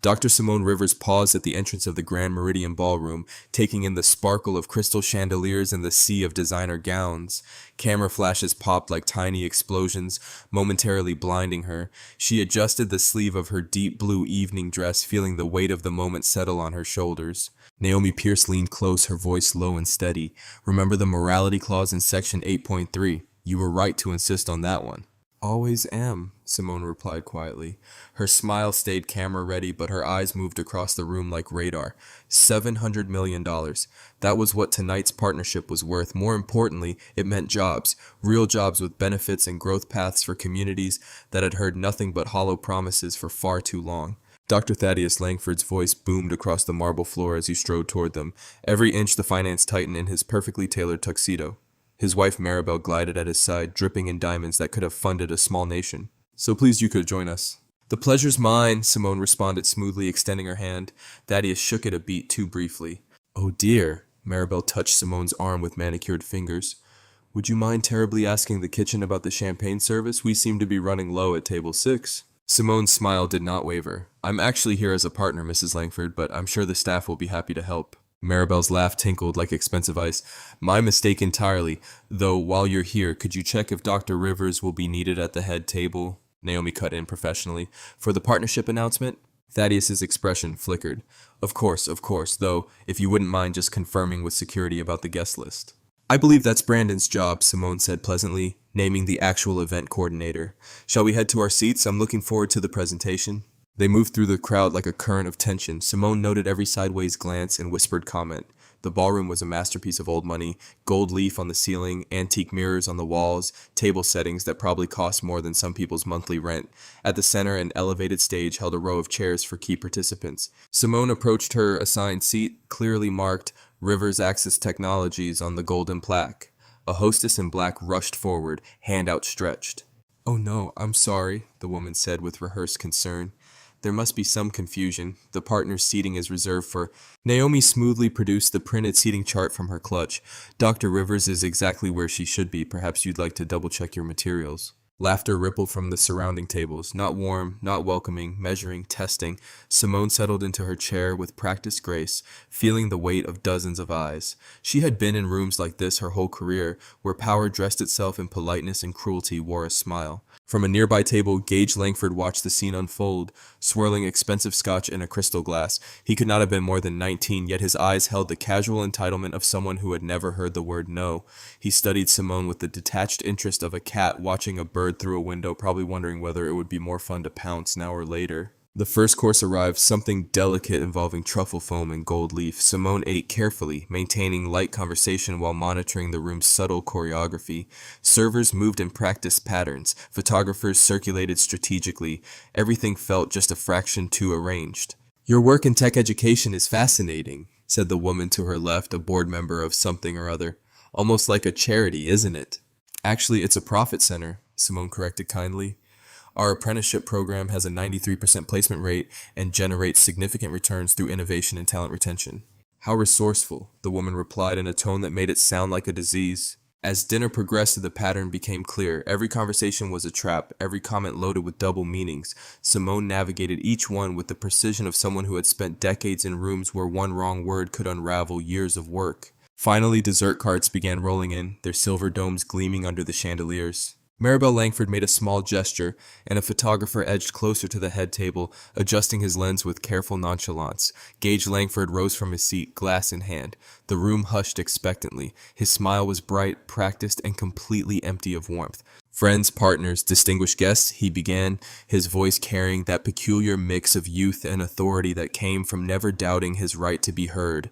Dr. Simone Rivers paused at the entrance of the Grand Meridian Ballroom, taking in the sparkle of crystal chandeliers and the sea of designer gowns. Camera flashes popped like tiny explosions, momentarily blinding her. She adjusted the sleeve of her deep blue evening dress, feeling the weight of the moment settle on her shoulders. Naomi Pierce leaned close, her voice low and steady. Remember the morality clause in Section 8.3. You were right to insist on that one. Always am, Simone replied quietly. Her smile stayed camera-ready, but her eyes moved across the room like radar. $700 million. That was what tonight's partnership was worth. More importantly, it meant jobs. Real jobs with benefits and growth paths for communities that had heard nothing but hollow promises for far too long. Dr. Thaddeus Langford's voice boomed across the marble floor as he strode toward them, every inch the finance titan in his perfectly tailored tuxedo. His wife Maribel glided at his side, dripping in diamonds that could have funded a small nation. So pleased you could join us. The pleasure's mine, Simone responded smoothly, extending her hand. Thaddeus shook it a beat too briefly. Oh dear, Maribel touched Simone's arm with manicured fingers. Would you mind terribly asking the kitchen about the champagne service? We seem to be running low at table 6. Simone's smile did not waver. I'm actually here as a partner, Mrs. Langford, but I'm sure the staff will be happy to help. Maribel's laugh tinkled like expensive ice. My mistake entirely. Though, while you're here, could you check if Dr. Rivers will be needed at the head table? Naomi cut in professionally. For the partnership announcement? Thaddeus's expression flickered. Of course, though, if you wouldn't mind just confirming with security about the guest list. I believe that's Brandon's job, Simone said pleasantly, naming the actual event coordinator. Shall we head to our seats? I'm looking forward to the presentation. They moved through the crowd like a current of tension. Simone noted every sideways glance and whispered comment. The ballroom was a masterpiece of old money, gold leaf on the ceiling, antique mirrors on the walls, table settings that probably cost more than some people's monthly rent. At the center, an elevated stage held a row of chairs for key participants. Simone approached her assigned seat, clearly marked Rivers Access Technologies on the golden plaque. A hostess in black rushed forward, hand outstretched. Oh no, I'm sorry, the woman said with rehearsed concern. There must be some confusion. The partner's seating is reserved for... Naomi smoothly produced the printed seating chart from her clutch. Dr. Rivers is exactly where she should be. Perhaps you'd like to double-check your materials. Laughter rippled from the surrounding tables. Not warm, not welcoming, measuring, testing. Simone settled into her chair with practiced grace, feeling the weight of dozens of eyes. She had been in rooms like this her whole career, where power dressed itself in politeness and cruelty wore a smile. From a nearby table, Gage Langford watched the scene unfold, swirling expensive scotch in a crystal glass. He could not have been more than 19, yet his eyes held the casual entitlement of someone who had never heard the word no. He studied Simone with the detached interest of a cat watching a bird through a window, probably wondering whether it would be more fun to pounce now or later. The first course arrived, something delicate involving truffle foam and gold leaf. Simone ate carefully, maintaining light conversation while monitoring the room's subtle choreography. Servers moved in practiced patterns. Photographers circulated strategically. Everything felt just a fraction too arranged. Your work in tech education is fascinating, said the woman to her left, a board member of something or other. Almost like a charity, isn't it? Actually, it's a profit center, Simone corrected kindly. Our apprenticeship program has a 93% placement rate and generates significant returns through innovation and talent retention. How resourceful, the woman replied in a tone that made it sound like a disease. As dinner progressed, the pattern became clear. Every conversation was a trap, every comment loaded with double meanings. Simone navigated each one with the precision of someone who had spent decades in rooms where one wrong word could unravel years of work. Finally, dessert carts began rolling in, their silver domes gleaming under the chandeliers. Maribel Langford made a small gesture, and a photographer edged closer to the head table, adjusting his lens with careful nonchalance. Gage Langford rose from his seat, glass in hand. The room hushed expectantly. His smile was bright, practiced, and completely empty of warmth. Friends, partners, distinguished guests, he began, his voice carrying that peculiar mix of youth and authority that came from never doubting his right to be heard.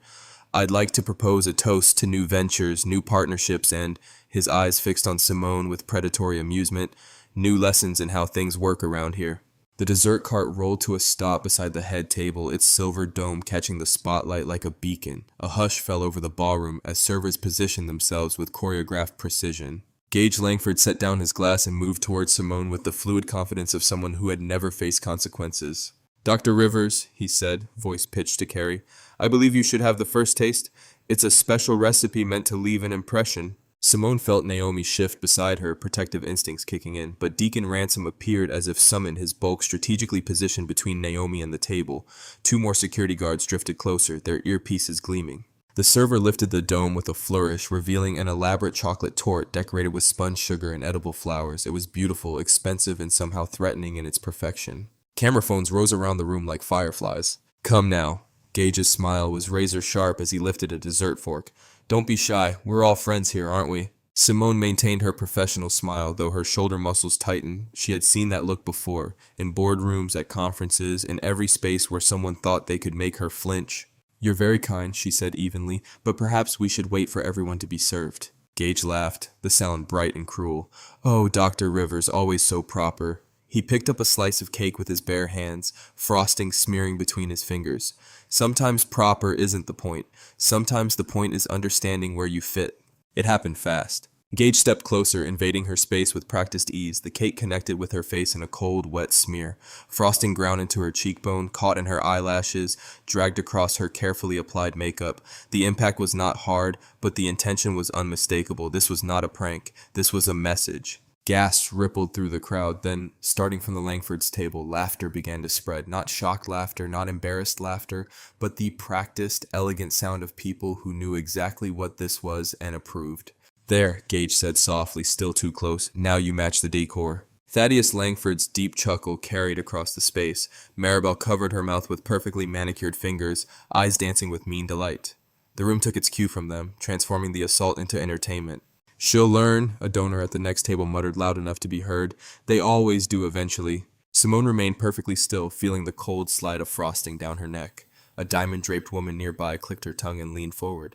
I'd like to propose a toast to new ventures, new partnerships, and, his eyes fixed on Simone with predatory amusement, new lessons in how things work around here. The dessert cart rolled to a stop beside the head table, its silver dome catching the spotlight like a beacon. A hush fell over the ballroom as servers positioned themselves with choreographed precision. Gage Langford set down his glass and moved towards Simone with the fluid confidence of someone who had never faced consequences. Dr. Rivers, he said, voice pitched to Carrie, I believe you should have the first taste. It's a special recipe meant to leave an impression. Simone felt Naomi shift beside her, protective instincts kicking in, but Deacon Ransom appeared as if summoned, his bulk strategically positioned between Naomi and the table. Two more security guards drifted closer, their earpieces gleaming. The server lifted the dome with a flourish, revealing an elaborate chocolate torte decorated with spun sugar and edible flowers. It was beautiful, expensive, and somehow threatening in its perfection. Camera phones rose around the room like fireflies. Come now. Gage's smile was razor sharp as he lifted a dessert fork. Don't be shy, we're all friends here, aren't we? Simone maintained her professional smile, though her shoulder muscles tightened. She had seen that look before, in boardrooms, at conferences, in every space where someone thought they could make her flinch. You're very kind, she said evenly, but perhaps we should wait for everyone to be served. Gage laughed, the sound bright and cruel. Oh, Dr. Rivers, always so proper. He picked up a slice of cake with his bare hands, frosting smearing between his fingers. Sometimes proper isn't the point. Sometimes the point is understanding where you fit. It happened fast. Gage stepped closer, invading her space with practiced ease. The cake connected with her face in a cold, wet smear. Frosting ground into her cheekbone, caught in her eyelashes, dragged across her carefully applied makeup. The impact was not hard, but the intention was unmistakable. This was not a prank. This was a message. Gasps rippled through the crowd, then, starting from the Langfords' table, laughter began to spread. Not shocked laughter, not embarrassed laughter, but the practiced, elegant sound of people who knew exactly what this was and approved. There, Gage said softly, still too close. Now you match the decor. Thaddeus Langford's deep chuckle carried across the space. Maribel covered her mouth with perfectly manicured fingers, eyes dancing with mean delight. The room took its cue from them, transforming the assault into entertainment. She'll learn, a donor at the next table muttered loud enough to be heard. They always do eventually. Simone remained perfectly still, feeling the cold slide of frosting down her neck. A diamond-draped woman nearby clicked her tongue and leaned forward.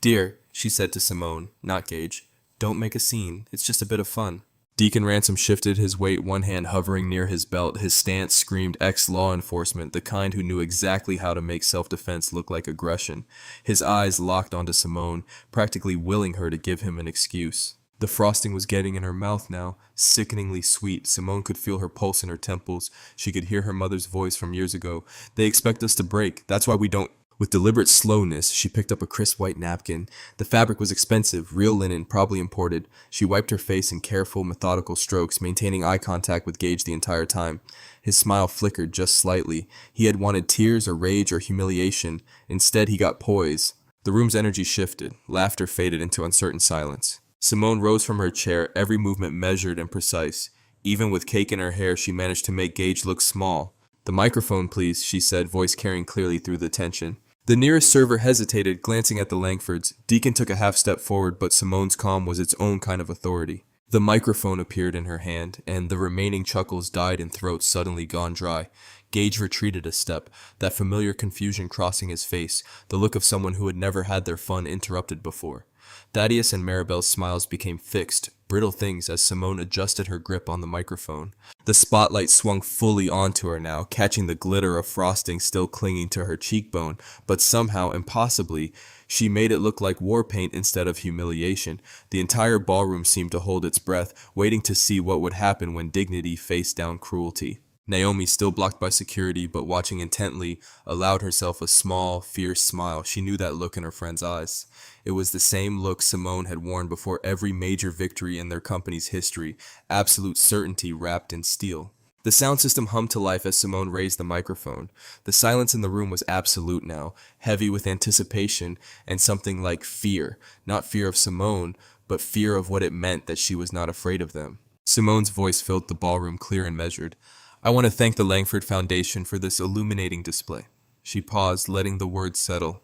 Dear, she said to Simone, not Gage, don't make a scene. It's just a bit of fun. Deacon Ransom shifted his weight, one hand hovering near his belt. His stance screamed ex-law enforcement, the kind who knew exactly how to make self-defense look like aggression. His eyes locked onto Simone, practically willing her to give him an excuse. The frosting was getting in her mouth now, sickeningly sweet. Simone could feel her pulse in her temples. She could hear her mother's voice from years ago. They expect us to break. That's why we don't. With deliberate slowness, she picked up a crisp white napkin. The fabric was expensive, real linen, probably imported. She wiped her face in careful, methodical strokes, maintaining eye contact with Gage the entire time. His smile flickered just slightly. He had wanted tears or rage or humiliation. Instead, he got poise. The room's energy shifted. Laughter faded into uncertain silence. Simone rose from her chair, every movement measured and precise. Even with cake in her hair, she managed to make Gage look small. The microphone, please, she said, voice carrying clearly through the tension. The nearest server hesitated, glancing at the Langfords. Deacon took a half step forward, but Simone's calm was its own kind of authority. The microphone appeared in her hand, and the remaining chuckles died in throats suddenly gone dry. Gage retreated a step, that familiar confusion crossing his face, the look of someone who had never had their fun interrupted before. Thaddeus and Maribel's smiles became fixed, brittle things as Simone adjusted her grip on the microphone. The spotlight swung fully onto her now, catching the glitter of frosting still clinging to her cheekbone, but somehow, impossibly, she made it look like war paint instead of humiliation. The entire ballroom seemed to hold its breath, waiting to see what would happen when dignity faced down cruelty. Naomi, still blocked by security but watching intently, allowed herself a small, fierce smile. She knew that look in her friend's eyes. It was the same look Simone had worn before every major victory in their company's history, absolute certainty wrapped in steel. The sound system hummed to life as Simone raised the microphone. The silence in the room was absolute now, heavy with anticipation and something like fear. Not fear of Simone, but fear of what it meant that she was not afraid of them. Simone's voice filled the ballroom clear and measured. I want to thank the Langford Foundation for this illuminating display. She paused, letting the words settle.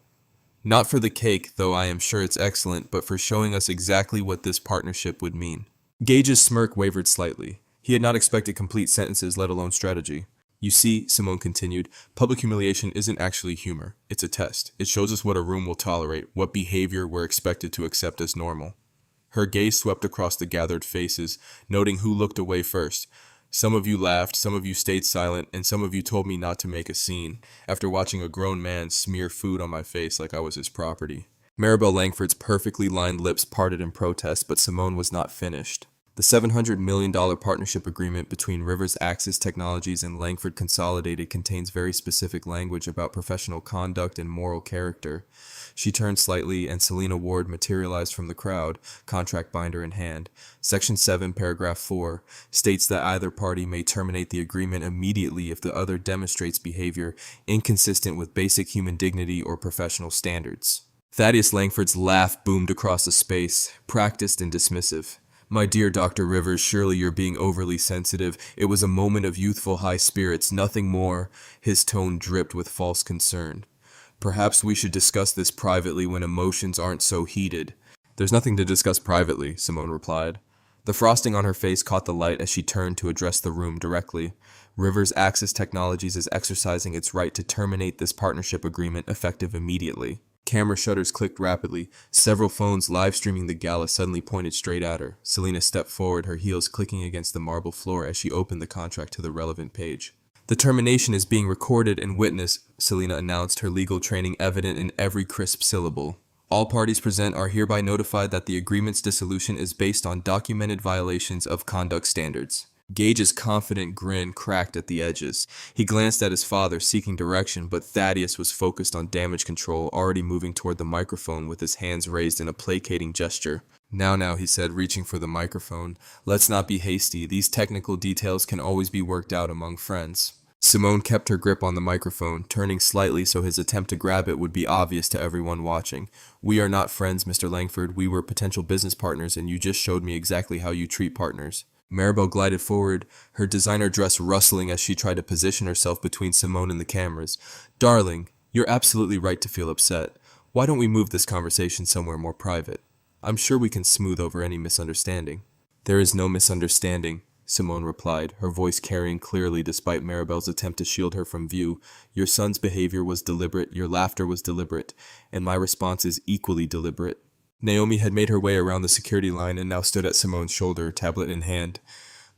Not for the cake, though I am sure it's excellent, but for showing us exactly what this partnership would mean. Gage's smirk wavered slightly. He had not expected complete sentences, let alone strategy. You see, Simone continued, public humiliation isn't actually humor. It's a test. It shows us what a room will tolerate, what behavior we're expected to accept as normal. Her gaze swept across the gathered faces, noting who looked away first. Some of you laughed, some of you stayed silent, and some of you told me not to make a scene, after watching a grown man smear food on my face like I was his property. Maribel Langford's perfectly lined lips parted in protest, but Simone was not finished. The $700 million partnership agreement between Rivers Axis Technologies and Langford Consolidated contains very specific language about professional conduct and moral character. She turned slightly, and Selena Ward materialized from the crowd, contract binder in hand. Section 7, paragraph 4, states that either party may terminate the agreement immediately if the other demonstrates behavior inconsistent with basic human dignity or professional standards. Thaddeus Langford's laugh boomed across the space, practiced and dismissive. My dear Dr. Rivers, surely you're being overly sensitive. It was a moment of youthful high spirits, nothing more. His tone dripped with false concern. Perhaps we should discuss this privately when emotions aren't so heated. There's nothing to discuss privately, Simone replied. The frosting on her face caught the light as she turned to address the room directly. Rivers Axis Technologies is exercising its right to terminate this partnership agreement effective immediately. Camera shutters clicked rapidly. Several phones live streaming the gala suddenly pointed straight at her. Selena stepped forward, her heels clicking against the marble floor as she opened the contract to the relevant page. The termination is being recorded and witnessed, Selena announced, her legal training evident in every crisp syllable. All parties present are hereby notified that the agreement's dissolution is based on documented violations of conduct standards. Gage's confident grin cracked at the edges. He glanced at his father, seeking direction, but Thaddeus was focused on damage control, already moving toward the microphone with his hands raised in a placating gesture. Now, he said, reaching for the microphone. Let's not be hasty. These technical details can always be worked out among friends. Simone kept her grip on the microphone, turning slightly so his attempt to grab it would be obvious to everyone watching. We are not friends, Mr. Langford. We were potential business partners, and you just showed me exactly how you treat partners. Maribel glided forward, her designer dress rustling as she tried to position herself between Simone and the cameras. Darling, you're absolutely right to feel upset. Why don't we move this conversation somewhere more private? I'm sure we can smooth over any misunderstanding. There is no misunderstanding, Simone replied, her voice carrying clearly despite Maribel's attempt to shield her from view. Your son's behavior was deliberate, your laughter was deliberate, and my response is equally deliberate. Naomi had made her way around the security line and now stood at Simone's shoulder, tablet in hand.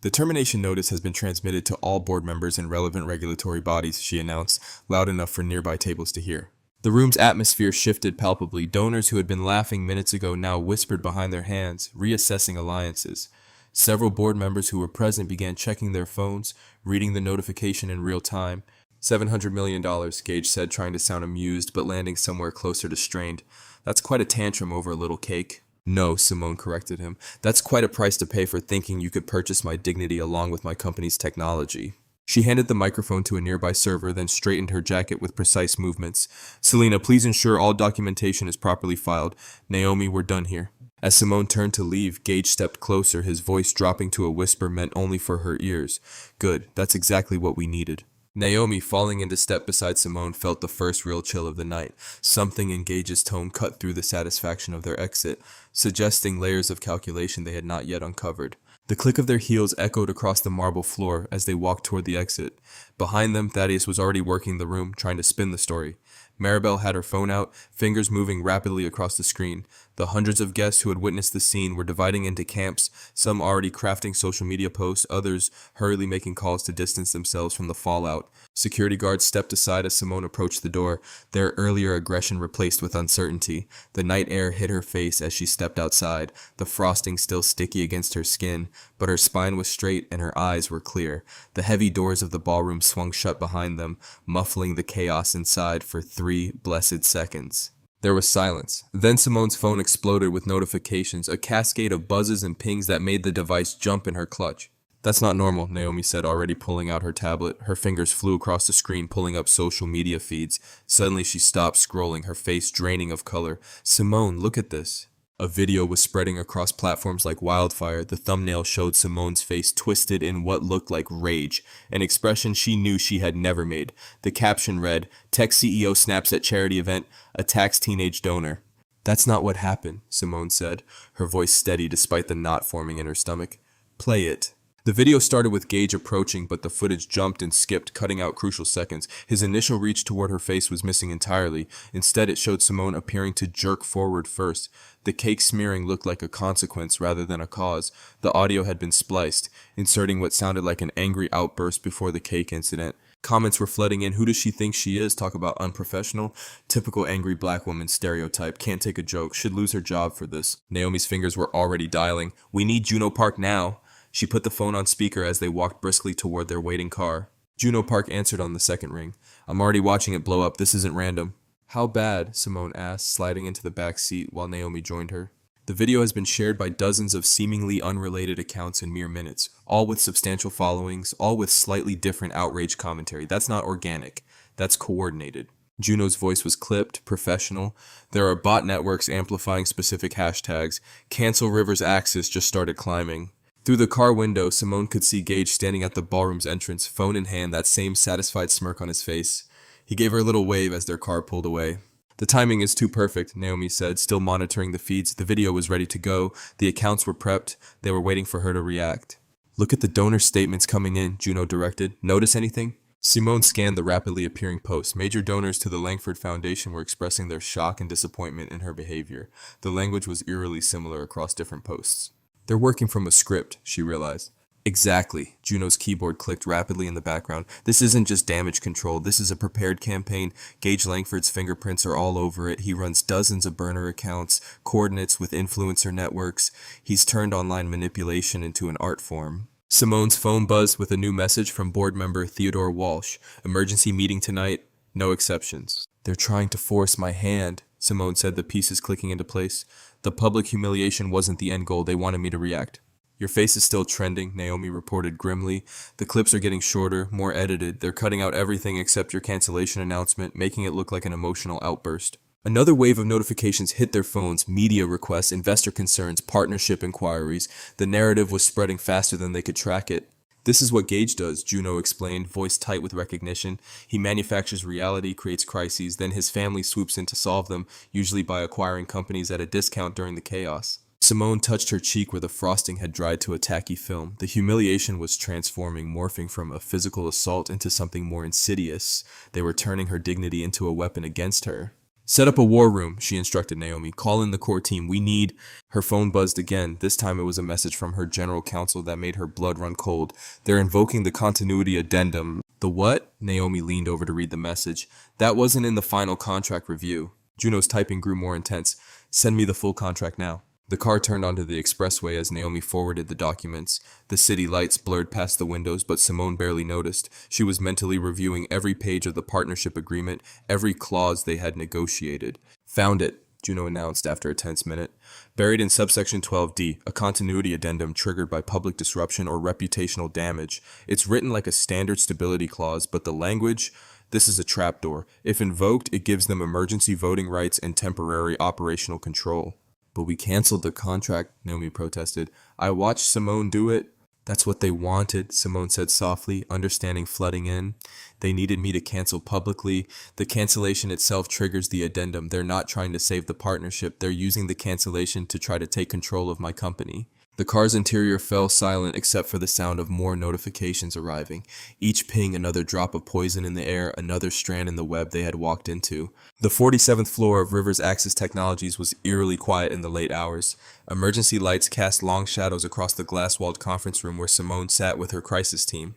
The termination notice has been transmitted to all board members and relevant regulatory bodies, she announced, loud enough for nearby tables to hear. The room's atmosphere shifted palpably. Donors who had been laughing minutes ago now whispered behind their hands, reassessing alliances. Several board members who were present began checking their phones, reading the notification in real time. $700 million, Gage said, trying to sound amused, but landing somewhere closer to strained. That's quite a tantrum over a little cake. No, Simone corrected him. That's quite a price to pay for thinking you could purchase my dignity along with my company's technology. She handed the microphone to a nearby server, then straightened her jacket with precise movements. Selena, please ensure all documentation is properly filed. Naomi, we're done here. As Simone turned to leave, Gage stepped closer, his voice dropping to a whisper meant only for her ears. Good, that's exactly what we needed. Naomi, falling into step beside Simone, felt the first real chill of the night. Something in Gage's tone cut through the satisfaction of their exit, suggesting layers of calculation they had not yet uncovered. The click of their heels echoed across the marble floor as they walked toward the exit. Behind them, Thaddeus was already working the room, trying to spin the story. Maribel had her phone out, fingers moving rapidly across the screen. The hundreds of guests who had witnessed the scene were dividing into camps, some already crafting social media posts, others hurriedly making calls to distance themselves from the fallout. Security guards stepped aside as Simone approached the door, their earlier aggression replaced with uncertainty. The night air hit her face as she stepped outside, the frosting still sticky against her skin, but her spine was straight and her eyes were clear. The heavy doors of the ballroom swung shut behind them, muffling the chaos inside for 3 blessed seconds. There was silence. Then Simone's phone exploded with notifications, a cascade of buzzes and pings that made the device jump in her clutch. That's not normal, Naomi said, already pulling out her tablet. Her fingers flew across the screen, pulling up social media feeds. Suddenly she stopped scrolling, her face draining of color. Simone, look at this. A video was spreading across platforms like wildfire. The thumbnail showed Simone's face twisted in what looked like rage, an expression she knew she had never made. The caption read, Tech CEO snaps at charity event, attacks teenage donor. That's not what happened, Simone said, her voice steady despite the knot forming in her stomach. Play it. The video started with Gage approaching, but the footage jumped and skipped, cutting out crucial seconds. His initial reach toward her face was missing entirely. Instead, it showed Simone appearing to jerk forward first. The cake smearing looked like a consequence rather than a cause. The audio had been spliced, inserting what sounded like an angry outburst before the cake incident. Comments were flooding in. Who does she think she is? Talk about unprofessional. Typical angry black woman stereotype. Can't take a joke. Should lose her job for this. Naomi's fingers were already dialing. We need Juno Park now. She put the phone on speaker as they walked briskly toward their waiting car. Juno Park answered on the second ring. I'm already watching it blow up. This isn't random. How bad? Simone asked, sliding into the back seat while Naomi joined her. The video has been shared by dozens of seemingly unrelated accounts in mere minutes, all with substantial followings, all with slightly different outrage commentary. That's not organic. That's coordinated. Juno's voice was clipped, professional. There are bot networks amplifying specific hashtags. Cancel Rivers Axis just started climbing. Through the car window, Simone could see Gage standing at the ballroom's entrance, phone in hand, that same satisfied smirk on his face. He gave her a little wave as their car pulled away. The timing is too perfect, Naomi said, still monitoring the feeds. The video was ready to go. The accounts were prepped. They were waiting for her to react. Look at the donor statements coming in, Juno directed. Notice anything? Simone scanned the rapidly appearing posts. Major donors to the Langford Foundation were expressing their shock and disappointment in her behavior. The language was eerily similar across different posts. They're working from a script, she realized. Exactly. Juno's keyboard clicked rapidly in the background. This isn't just damage control. This is a prepared campaign. Gage Langford's fingerprints are all over it. He runs dozens of burner accounts, coordinates with influencer networks. He's turned online manipulation into an art form. Simone's phone buzzed with a new message from board member Theodore Walsh. Emergency meeting tonight. No exceptions. They're trying to force my hand, Simone said, the pieces clicking into place. The public humiliation wasn't the end goal. They wanted me to react. Your face is still trending, Naomi reported grimly. The clips are getting shorter, more edited. They're cutting out everything except your cancellation announcement, making it look like an emotional outburst. Another wave of notifications hit their phones, media requests, investor concerns, partnership inquiries. The narrative was spreading faster than they could track it. This is what Gage does, Juno explained, voice tight with recognition. He manufactures reality, creates crises, then his family swoops in to solve them, usually by acquiring companies at a discount during the chaos. Simone touched her cheek where the frosting had dried to a tacky film. The humiliation was transforming, morphing from a physical assault into something more insidious. They were turning her dignity into a weapon against her. Set up a war room, she instructed Naomi. Call in the core team. We need... Her phone buzzed again. This time it was a message from her general counsel that made her blood run cold. They're invoking the continuity addendum. The what? Naomi leaned over to read the message. That wasn't in the final contract review. Juno's typing grew more intense. Send me the full contract now. The car turned onto the expressway as Naomi forwarded the documents. The city lights blurred past the windows, but Simone barely noticed. She was mentally reviewing every page of the partnership agreement, every clause they had negotiated. Found it, Juno announced after a tense minute. Buried in subsection 12D, a continuity addendum triggered by public disruption or reputational damage. It's written like a standard stability clause, but the language... This is a trapdoor. If invoked, it gives them emergency voting rights and temporary operational control. But we canceled the contract, Naomi protested. I watched Simone do it. That's what they wanted, Simone said softly, understanding flooding in. They needed me to cancel publicly. The cancellation itself triggers the addendum. They're not trying to save the partnership. They're using the cancellation to try to take control of my company. The car's interior fell silent except for the sound of more notifications arriving. Each ping another drop of poison in the air, another strand in the web they had walked into. The 47th floor of Rivers Axis Technologies was eerily quiet in the late hours. Emergency lights cast long shadows across the glass-walled conference room where Simone sat with her crisis team.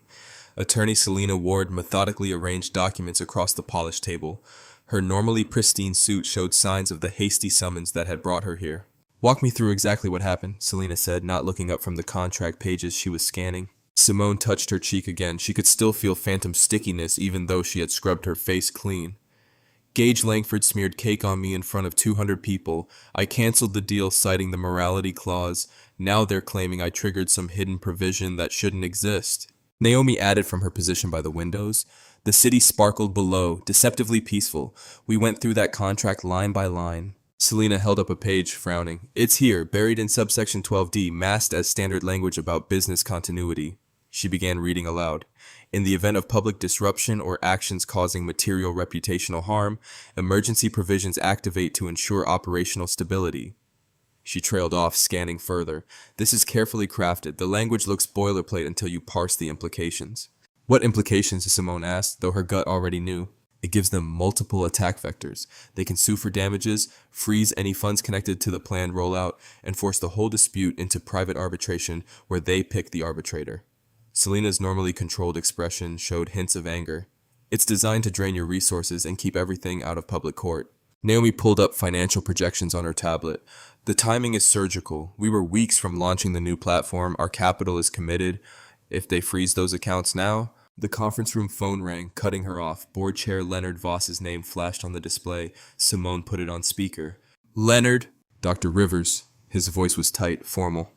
Attorney Selena Ward methodically arranged documents across the polished table. Her normally pristine suit showed signs of the hasty summons that had brought her here. Walk me through exactly what happened, Selena said, not looking up from the contract pages she was scanning. Simone touched her cheek again. She could still feel phantom stickiness even though she had scrubbed her face clean. Gage Langford smeared cake on me in front of 200 people. I canceled the deal citing the morality clause. Now they're claiming I triggered some hidden provision that shouldn't exist. Naomi added from her position by the windows. The city sparkled below, deceptively peaceful. We went through that contract line by line. Selena held up a page, frowning. It's here, buried in subsection 12D, masked as standard language about business continuity. She began reading aloud. In the event of public disruption or actions causing material reputational harm, emergency provisions activate to ensure operational stability. She trailed off, scanning further. This is carefully crafted. The language looks boilerplate until you parse the implications. What implications? Simone asked, though her gut already knew. It gives them multiple attack vectors. They can sue for damages, freeze any funds connected to the planned rollout, and force the whole dispute into private arbitration where they pick the arbitrator. Selena's normally controlled expression showed hints of anger. It's designed to drain your resources and keep everything out of public court. Naomi pulled up financial projections on her tablet. The timing is surgical. We were weeks from launching the new platform. Our capital is committed. If they freeze those accounts now, the conference room phone rang, cutting her off. Board chair Leonard Voss's name flashed on the display. Simone put it on speaker. Leonard! Dr. Rivers. His voice was tight, formal.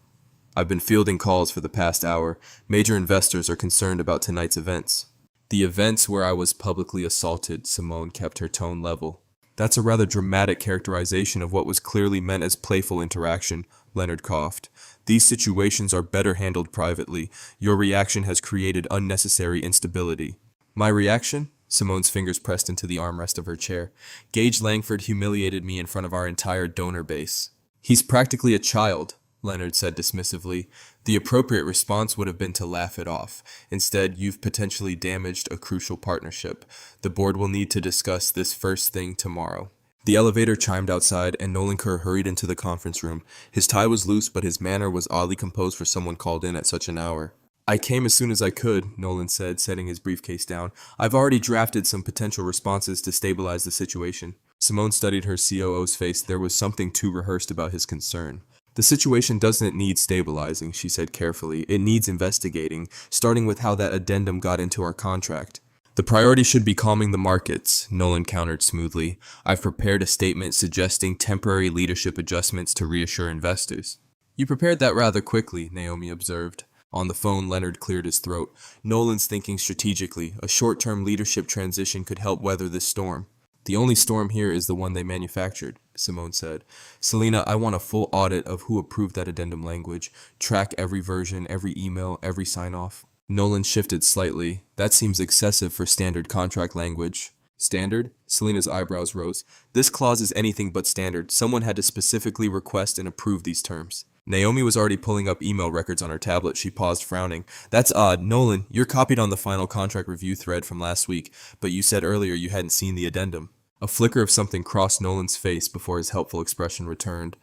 I've been fielding calls for the past hour. Major investors are concerned about tonight's events. The events where I was publicly assaulted, Simone kept her tone level. That's a rather dramatic characterization of what was clearly meant as playful interaction, Leonard coughed. These situations are better handled privately. Your reaction has created unnecessary instability. My reaction? Simone's fingers pressed into the armrest of her chair. Gage Langford humiliated me in front of our entire donor base. He's practically a child, Leonard said dismissively. The appropriate response would have been to laugh it off. Instead, you've potentially damaged a crucial partnership. The board will need to discuss this first thing tomorrow. The elevator chimed outside, and Nolan Kerr hurried into the conference room. His tie was loose, but his manner was oddly composed for someone called in at such an hour. I came as soon as I could, Nolan said, setting his briefcase down. I've already drafted some potential responses to stabilize the situation. Simone studied her COO's face. There was something too rehearsed about his concern. The situation doesn't need stabilizing, she said carefully. It needs investigating, starting with how that addendum got into our contract. The priority should be calming the markets, Nolan countered smoothly. I've prepared a statement suggesting temporary leadership adjustments to reassure investors. You prepared that rather quickly, Naomi observed. On the phone, Leonard cleared his throat. Nolan's thinking strategically. A short-term leadership transition could help weather this storm. The only storm here is the one they manufactured, Simone said. Selena, I want a full audit of who approved that addendum language. Track every version, every email, every sign-off. Nolan shifted slightly. That seems excessive for standard contract language. Standard? Selena's eyebrows rose. This clause is anything but standard. Someone had to specifically request and approve these terms. Naomi was already pulling up email records on her tablet. She paused, frowning. That's odd. Nolan, you're copied on the final contract review thread from last week, but you said earlier you hadn't seen the addendum. A flicker of something crossed Nolan's face before his helpful expression returned.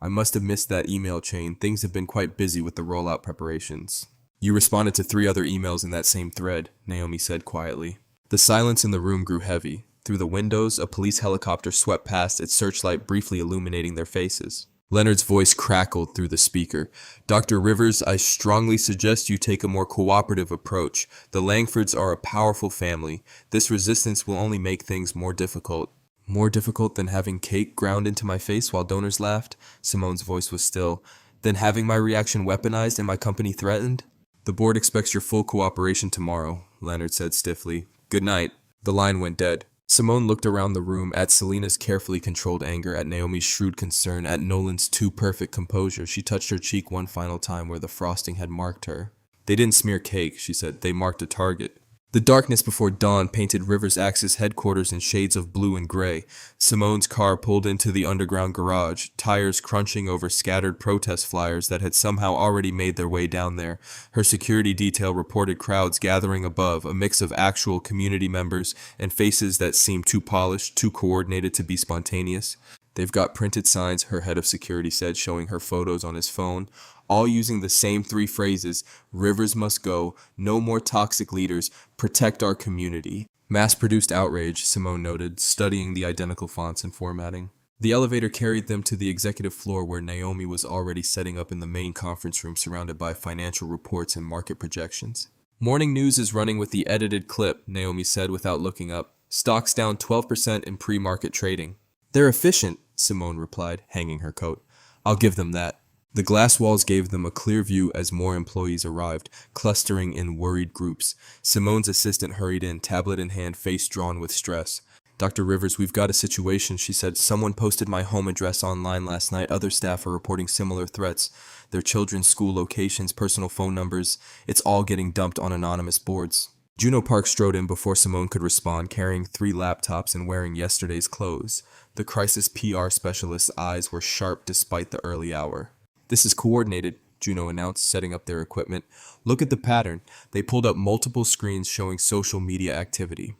I must have missed that email chain. Things have been quite busy with the rollout preparations. You responded to 3 other emails in that same thread, Naomi said quietly. The silence in the room grew heavy. Through the windows, a police helicopter swept past, its searchlight briefly illuminating their faces. Leonard's voice crackled through the speaker. Dr. Rivers, I strongly suggest you take a more cooperative approach. The Langfords are a powerful family. This resistance will only make things more difficult. More difficult than having cake ground into my face while donors laughed? Simone's voice was still. Than having my reaction weaponized and my company threatened? The board expects your full cooperation tomorrow, Leonard said stiffly. Good night. The line went dead. Simone looked around the room, at Selena's carefully controlled anger, at Naomi's shrewd concern, at Nolan's too-perfect composure. She touched her cheek one final time where the frosting had marked her. They didn't smear cake, she said. They marked a target. The darkness before dawn painted Rivers Axis headquarters in shades of blue and gray. Simone's car pulled into the underground garage, tires crunching over scattered protest flyers that had somehow already made their way down there. Her security detail reported crowds gathering above, a mix of actual community members and faces that seemed too polished, too coordinated to be spontaneous. They've got printed signs, her head of security said, showing her photos on his phone, all using the same 3 phrases: Rivers must go, no more toxic leaders, protect our community. Mass-produced outrage, Simone noted, studying the identical fonts and formatting. The elevator carried them to the executive floor where Naomi was already setting up in the main conference room surrounded by financial reports and market projections. Morning news is running with the edited clip, Naomi said without looking up. Stocks down 12% in pre-market trading. They're efficient, Simone replied, hanging her coat. I'll give them that. The glass walls gave them a clear view as more employees arrived, clustering in worried groups. Simone's assistant hurried in, tablet in hand, face drawn with stress. Dr. Rivers, we've got a situation, she said. Someone posted my home address online last night. Other staff are reporting similar threats. Their children's school locations, personal phone numbers. It's all getting dumped on anonymous boards. Juno Park strode in before Simone could respond, carrying 3 laptops and wearing yesterday's clothes. The crisis PR specialist's eyes were sharp despite the early hour. This is coordinated, Juno announced, setting up their equipment. Look at the pattern. They pulled up multiple screens showing social media activity.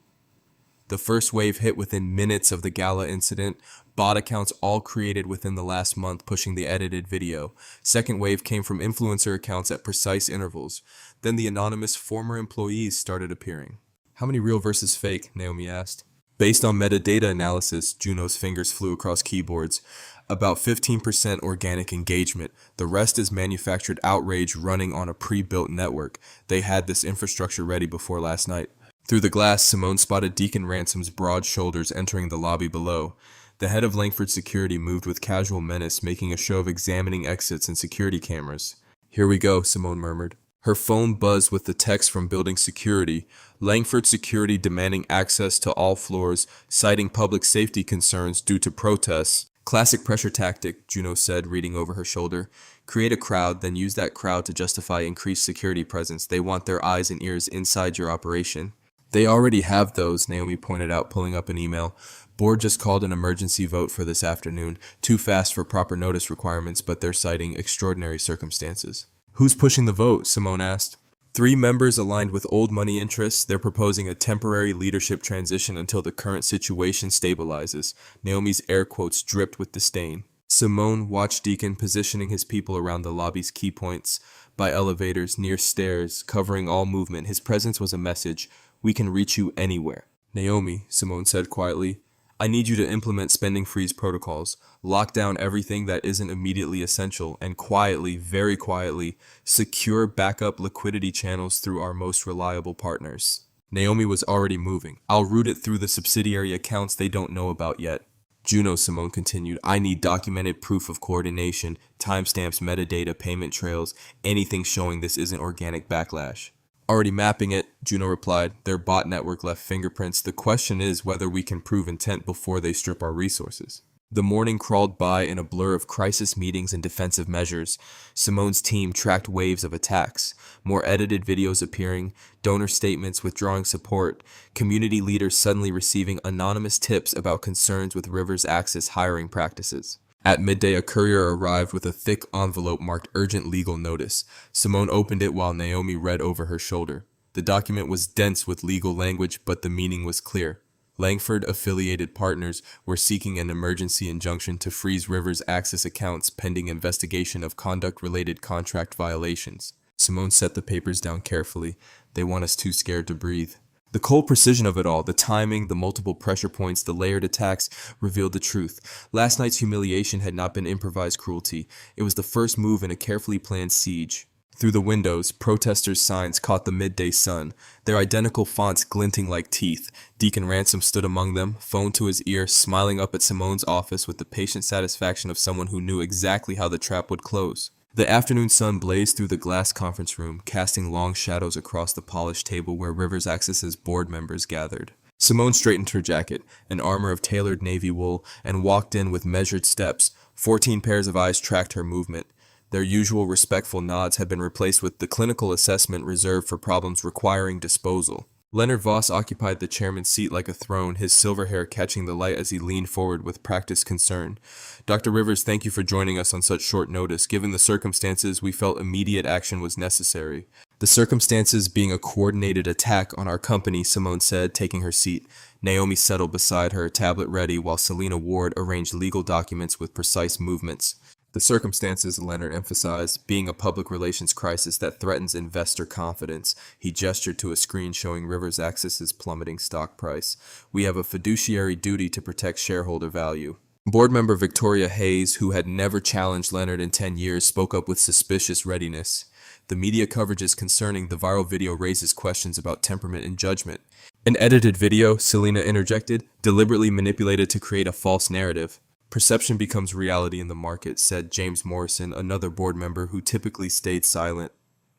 The first wave hit within minutes of the gala incident. Bot accounts all created within the last month pushing the edited video. Second wave came from influencer accounts at precise intervals. Then the anonymous former employees started appearing. How many real versus fake? Naomi asked. Based on metadata analysis, Juno's fingers flew across keyboards. About 15% organic engagement. The rest is manufactured outrage running on a pre-built network. They had this infrastructure ready before last night. Through the glass, Simone spotted Deacon Ransom's broad shoulders entering the lobby below. The head of Langford Security moved with casual menace, making a show of examining exits and security cameras. Here we go, Simone murmured. Her phone buzzed with the text from building security. Langford Security demanding access to all floors, citing public safety concerns due to protests. Classic pressure tactic, Juno said, reading over her shoulder. Create a crowd, then use that crowd to justify increased security presence. They want their eyes and ears inside your operation. They already have those, Naomi pointed out, pulling up an email. Board just called an emergency vote for this afternoon. Too fast for proper notice requirements, but they're citing extraordinary circumstances. Who's pushing the vote? Simone asked. 3 members aligned with old money interests. They're proposing a temporary leadership transition until the current situation stabilizes. Naomi's air quotes dripped with disdain. Simone watched Deacon positioning his people around the lobby's key points, by elevators, near stairs, covering all movement. His presence was a message. We can reach you anywhere. Naomi, Simone said quietly, I need you to implement spending freeze protocols, lock down everything that isn't immediately essential, and quietly, very quietly, secure backup liquidity channels through our most reliable partners. Naomi was already moving. I'll route it through the subsidiary accounts they don't know about yet. Juno, Simone continued, I need documented proof of coordination, timestamps, metadata, payment trails, anything showing this isn't organic backlash. Already mapping it, Juno replied. Their bot network left fingerprints. The question is whether we can prove intent before they strip our resources. The morning crawled by in a blur of crisis meetings and defensive measures. Simone's team tracked waves of attacks, more edited videos appearing, donor statements withdrawing support, community leaders suddenly receiving anonymous tips about concerns with Rivers Access hiring practices. At midday, a courier arrived with a thick envelope marked urgent legal notice. Simone opened it while Naomi read over her shoulder. The document was dense with legal language, but the meaning was clear. Langford affiliated partners were seeking an emergency injunction to freeze Rivers Access accounts pending investigation of conduct-related contract violations. Simone set the papers down carefully. They want us too scared to breathe. The cold precision of it all, the timing, the multiple pressure points, the layered attacks, revealed the truth. Last night's humiliation had not been improvised cruelty. It was the first move in a carefully planned siege. Through the windows, protesters' signs caught the midday sun, their identical fonts glinting like teeth. Deacon Ransom stood among them, phone to his ear, smiling up at Simone's office with the patient satisfaction of someone who knew exactly how the trap would close. The afternoon sun blazed through the glass conference room, casting long shadows across the polished table where Rivers Access's board members gathered. Simone straightened her jacket, an armor of tailored navy wool, and walked in with measured steps. 14 pairs of eyes tracked her movement. Their usual respectful nods had been replaced with the clinical assessment reserved for problems requiring disposal. Leonard Voss occupied the chairman's seat like a throne, his silver hair catching the light as he leaned forward with practiced concern. Dr. Rivers, thank you for joining us on such short notice. Given the circumstances, we felt immediate action was necessary. The circumstances being a coordinated attack on our company, Simone said, taking her seat. Naomi settled beside her, tablet ready, while Selena Ward arranged legal documents with precise movements. The circumstances, Leonard emphasized, being a public relations crisis that threatens investor confidence. He gestured to a screen showing Rivers Access's plummeting stock price. We have a fiduciary duty to protect shareholder value. Board member Victoria Hayes, who had never challenged Leonard in 10 years, spoke up with suspicious readiness. The media coverages concerning the viral video raises questions about temperament and judgment. An edited video, Selena interjected, deliberately manipulated to create a false narrative. Perception becomes reality in the market, said James Morrison, another board member who typically stayed silent.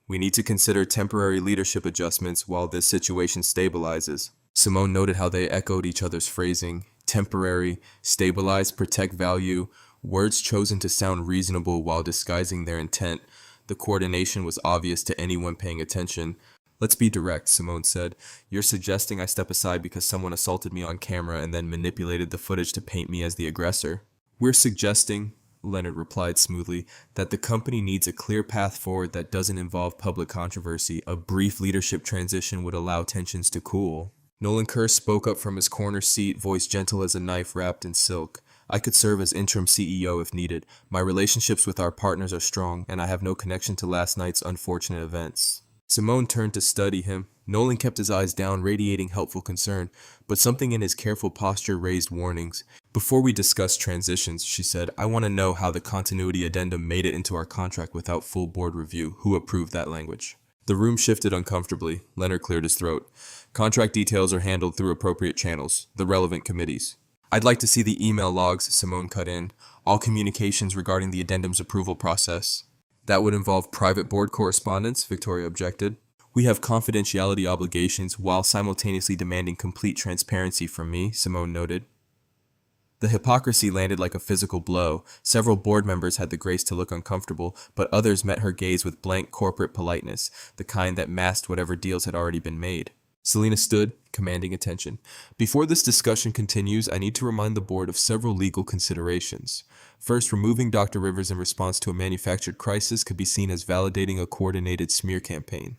We need to consider temporary leadership adjustments while this situation stabilizes. Simone noted how they echoed each other's phrasing. Temporary, stabilize, protect value, words chosen to sound reasonable while disguising their intent. The coordination was obvious to anyone paying attention. Let's be direct, Simone said. You're suggesting I step aside because someone assaulted me on camera and then manipulated the footage to paint me as the aggressor? We're suggesting, Leonard replied smoothly, that the company needs a clear path forward that doesn't involve public controversy. A brief leadership transition would allow tensions to cool. Nolan Kerr spoke up from his corner seat, voice gentle as a knife wrapped in silk. I could serve as interim CEO if needed. My relationships with our partners are strong, and I have no connection to last night's unfortunate events. Simone turned to study him. Nolan kept his eyes down, radiating helpful concern, but something in his careful posture raised warnings. Before we discuss transitions, she said, I want to know how the continuity addendum made it into our contract without full board review. Who approved that language? The room shifted uncomfortably. Leonard cleared his throat. Contract details are handled through appropriate channels, the relevant committees. I'd like to see the email logs, Simone cut in. All communications regarding the addendum's approval process. That would involve private board correspondence, Victoria objected. We have confidentiality obligations while simultaneously demanding complete transparency from me, Simone noted. The hypocrisy landed like a physical blow. Several board members had the grace to look uncomfortable, but others met her gaze with blank corporate politeness, the kind that masked whatever deals had already been made. Selena stood, commanding attention. Before this discussion continues, I need to remind the board of several legal considerations. First, removing Dr. Rivers in response to a manufactured crisis could be seen as validating a coordinated smear campaign.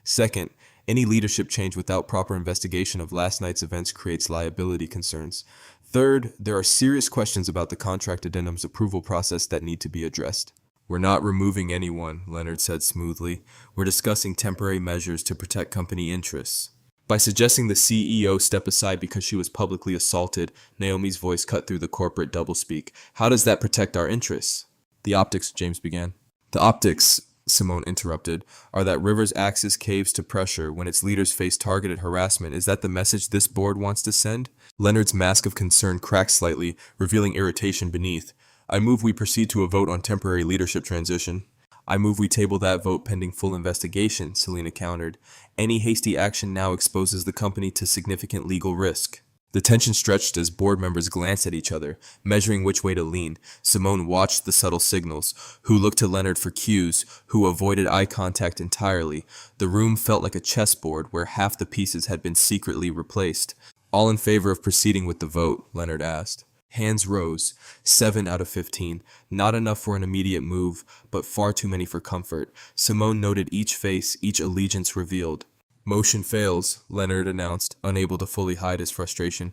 Second, any leadership change without proper investigation of last night's events creates liability concerns. Third, there are serious questions about the contract addendum's approval process that need to be addressed. We're not removing anyone, Leonard said smoothly. We're discussing temporary measures to protect company interests. By suggesting the CEO step aside because she was publicly assaulted, Naomi's voice cut through the corporate doublespeak. How does that protect our interests? The optics, James began. The optics, Simone interrupted, are that Rivers' axis caves to pressure when its leaders face targeted harassment. Is that the message this board wants to send? Leonard's mask of concern cracked slightly, revealing irritation beneath. I move we proceed to a vote on temporary leadership transition. I move we table that vote pending full investigation, Selena countered. Any hasty action now exposes the company to significant legal risk. The tension stretched as board members glanced at each other, measuring which way to lean. Simone watched the subtle signals, who looked to Leonard for cues, who avoided eye contact entirely. The room felt like a chessboard where half the pieces had been secretly replaced. All in favor of proceeding with the vote, Leonard asked. Hands rose, 7 out of 15. Not enough for an immediate move, but far too many for comfort. Simone noted each face, each allegiance revealed. Motion fails, Leonard announced, unable to fully hide his frustration.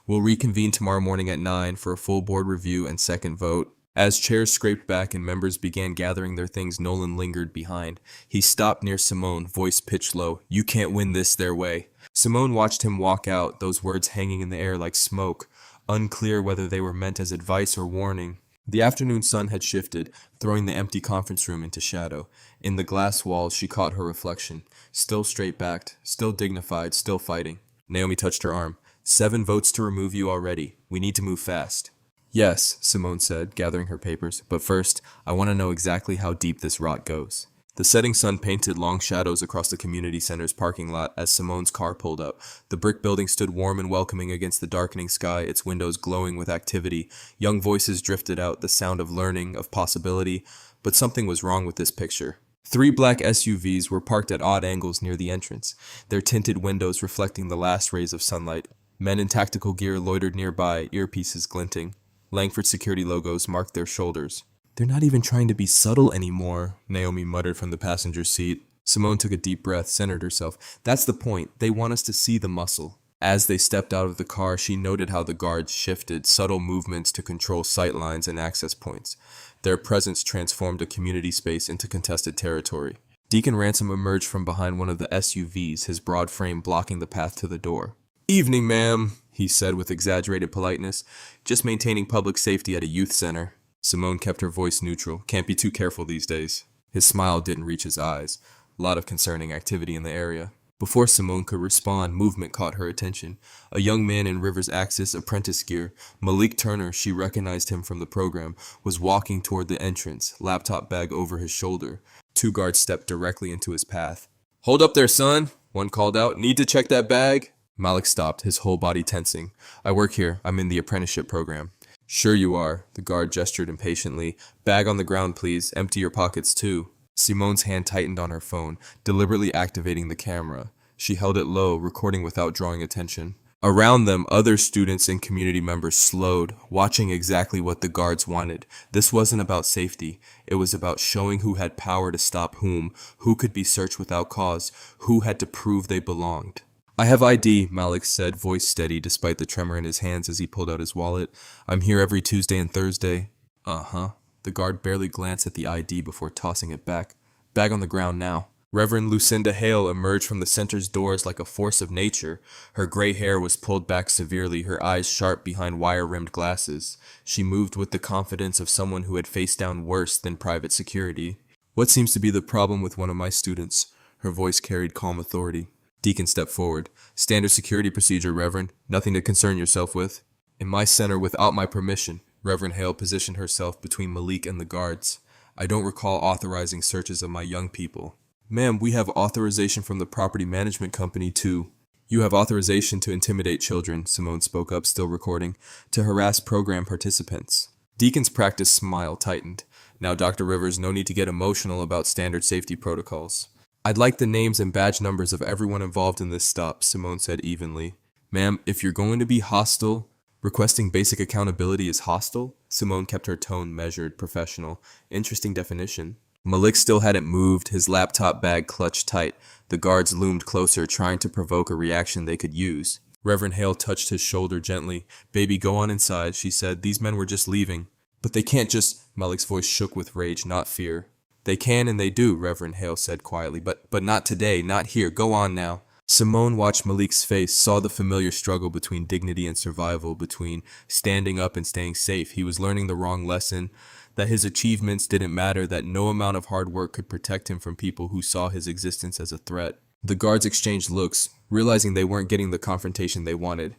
We'll reconvene tomorrow morning at 9 for a full board review and second vote. As chairs scraped back and members began gathering their things, Nolan lingered behind. He stopped near Simone, voice pitched low. You can't win this their way. Simone watched him walk out, those words hanging in the air like smoke, unclear whether they were meant as advice or warning. The afternoon sun had shifted, throwing the empty conference room into shadow. In the glass walls, she caught her reflection. Still straight-backed, still dignified, still fighting. Naomi touched her arm. 7 votes to remove you already. We need to move fast. Yes, Simone said, gathering her papers. But first, I want to know exactly how deep this rot goes. The setting sun painted long shadows across the community center's parking lot as Simone's car pulled up. The brick building stood warm and welcoming against the darkening sky, its windows glowing with activity. Young voices drifted out, the sound of learning, of possibility. But something was wrong with this picture. 3 black SUVs were parked at odd angles near the entrance, their tinted windows reflecting the last rays of sunlight. Men in tactical gear loitered nearby, earpieces glinting. Langford security logos marked their shoulders. They're not even trying to be subtle anymore, Naomi muttered from the passenger seat. Simone took a deep breath, centered herself. That's the point. They want us to see the muscle. As they stepped out of the car, she noted how the guards shifted, subtle movements to control sight lines and access points. Their presence transformed a community space into contested territory. Deacon Ransom emerged from behind one of the SUVs, his broad frame blocking the path to the door. Evening, ma'am, he said with exaggerated politeness. Just maintaining public safety at a youth center. Simone kept her voice neutral. Can't be too careful these days. His smile didn't reach his eyes. A lot of concerning activity in the area. Before Simone could respond, movement caught her attention. A young man in Rivers' Axis apprentice gear, Malik Turner, she recognized him from the program, was walking toward the entrance, laptop bag over his shoulder. 2 guards stepped directly into his path. Hold up there, son, one called out. Need to check that bag? Malik stopped, his whole body tensing. I work here. I'm in the apprenticeship program. Sure you are, the guard gestured impatiently. Bag on the ground, please. Empty your pockets, too. Simone's hand tightened on her phone, deliberately activating the camera. She held it low, recording without drawing attention. Around them, other students and community members slowed, watching exactly what the guards wanted. This wasn't about safety. It was about showing who had power to stop whom, who could be searched without cause, who had to prove they belonged. I have ID, Malik said, voice steady despite the tremor in his hands as he pulled out his wallet. I'm here every Tuesday and Thursday. Uh-huh. The guard barely glanced at the ID before tossing it back. Bag on the ground now. Reverend Lucinda Hale emerged from the center's doors like a force of nature. Her gray hair was pulled back severely, her eyes sharp behind wire-rimmed glasses. She moved with the confidence of someone who had faced down worse than private security. "What seems to be the problem with one of my students?" Her voice carried calm authority. Deacon stepped forward. "Standard security procedure, Reverend. Nothing to concern yourself with." "In my center without my permission." Reverend Hale positioned herself between Malik and the guards. "I don't recall authorizing searches of my young people." "Ma'am, we have authorization from the property management company to—" "You have authorization to intimidate children," Simone spoke up, still recording, "to harass program participants." Deacon's practiced smile tightened. "Now, Dr. Rivers, no need to get emotional about standard safety protocols." "I'd like the names and badge numbers of everyone involved in this stop," Simone said evenly. "Ma'am, if you're going to be hostile, requesting basic accountability is hostile?" Simone kept her tone measured, professional. Interesting definition. Malik still hadn't moved, his laptop bag clutched tight. The guards loomed closer, trying to provoke a reaction they could use. Reverend Hale touched his shoulder gently. "Baby, go on inside," she said. "These men were just leaving." "But they can't just—" Malik's voice shook with rage, not fear. "They can and they do," Reverend Hale said quietly. But not today, not here. Go on now." Simone watched Malik's face, saw the familiar struggle between dignity and survival, between standing up and staying safe. He was learning the wrong lesson, that his achievements didn't matter, that no amount of hard work could protect him from people who saw his existence as a threat. The guards exchanged looks, realizing they weren't getting the confrontation they wanted.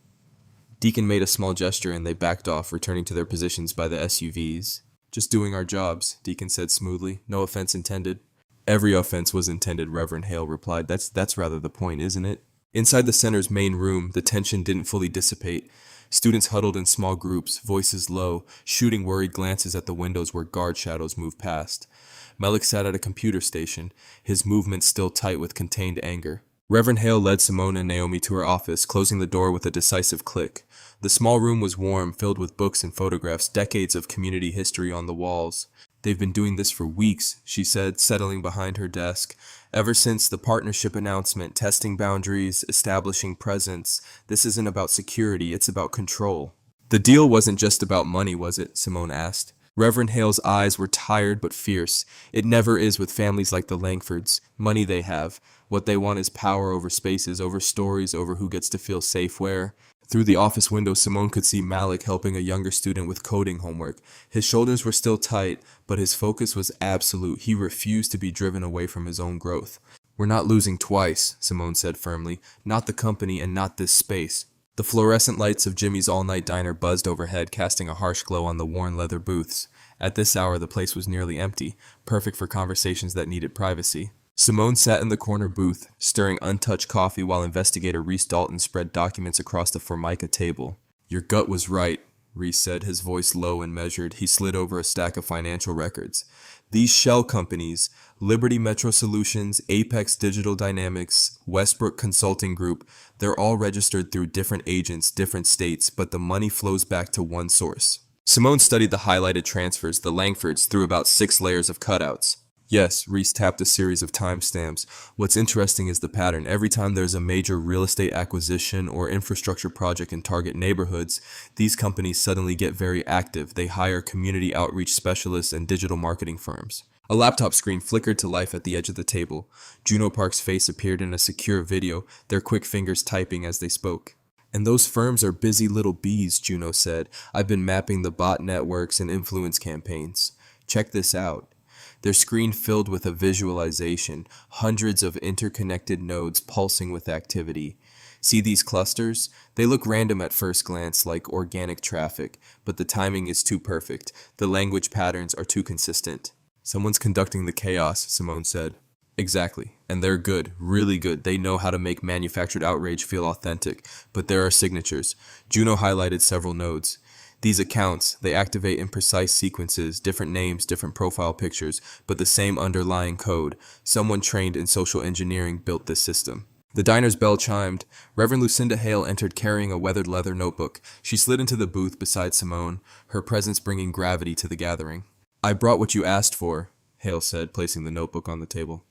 Deacon made a small gesture and they backed off, returning to their positions by the SUVs. "Just doing our jobs," Deacon said smoothly. "No offense intended." "Every offense was intended," Reverend Hale replied. That's rather the point, isn't it?" Inside the center's main room, the tension didn't fully dissipate. Students huddled in small groups, voices low, shooting worried glances at the windows where guard shadows moved past. Malik sat at a computer station, his movements still tight with contained anger. Reverend Hale led Simone and Naomi to her office, closing the door with a decisive click. The small room was warm, filled with books and photographs, decades of community history on the walls. "They've been doing this for weeks," she said, settling behind her desk. "Ever since the partnership announcement, testing boundaries, establishing presence. This isn't about security, it's about control." "The deal wasn't just about money, was it?" Simone asked. Reverend Hale's eyes were tired but fierce. "It never is with families like the Langfords. Money they have. What they want is power over spaces, over stories, over who gets to feel safe where." Through the office window, Simone could see Malik helping a younger student with coding homework. His shoulders were still tight, but his focus was absolute. He refused to be driven away from his own growth. "We're not losing twice," Simone said firmly. "Not the company and not this space." The fluorescent lights of Jimmy's all-night diner buzzed overhead, casting a harsh glow on the worn leather booths. At this hour, the place was nearly empty, perfect for conversations that needed privacy. Simone sat in the corner booth, stirring untouched coffee while investigator Reese Dalton spread documents across the Formica table. "Your gut was right," Reese said, his voice low and measured. He slid over a stack of financial records. "These shell companies, Liberty Metro Solutions, Apex Digital Dynamics, Westbrook Consulting Group, they're all registered through different agents, different states, but the money flows back to one source." Simone studied the highlighted transfers, the Langfords, through about 6 layers of cutouts. "Yes," Reese tapped a series of timestamps. "What's interesting is the pattern. Every time there's a major real estate acquisition or infrastructure project in target neighborhoods, these companies suddenly get very active. They hire community outreach specialists and digital marketing firms." A laptop screen flickered to life at the edge of the table. Juno Park's face appeared in a secure video, their quick fingers typing as they spoke. "And those firms are busy little bees," Juno said. "I've been mapping the bot networks and influence campaigns. Check this out." Their screen filled with a visualization, hundreds of interconnected nodes pulsing with activity. "See these clusters? They look random at first glance, like organic traffic, but the timing is too perfect. The language patterns are too consistent." "Someone's conducting the chaos," Simone said. "Exactly. And they're good, really good. They know how to make manufactured outrage feel authentic. But there are signatures." Juno highlighted several nodes. "These accounts, they activate in precise sequences, different names, different profile pictures, but the same underlying code. Someone trained in social engineering built this system." The diner's bell chimed. Reverend Lucinda Hale entered carrying a weathered leather notebook. She slid into the booth beside Simone, her presence bringing gravity to the gathering. "I brought what you asked for," Hale said, placing the notebook on the table.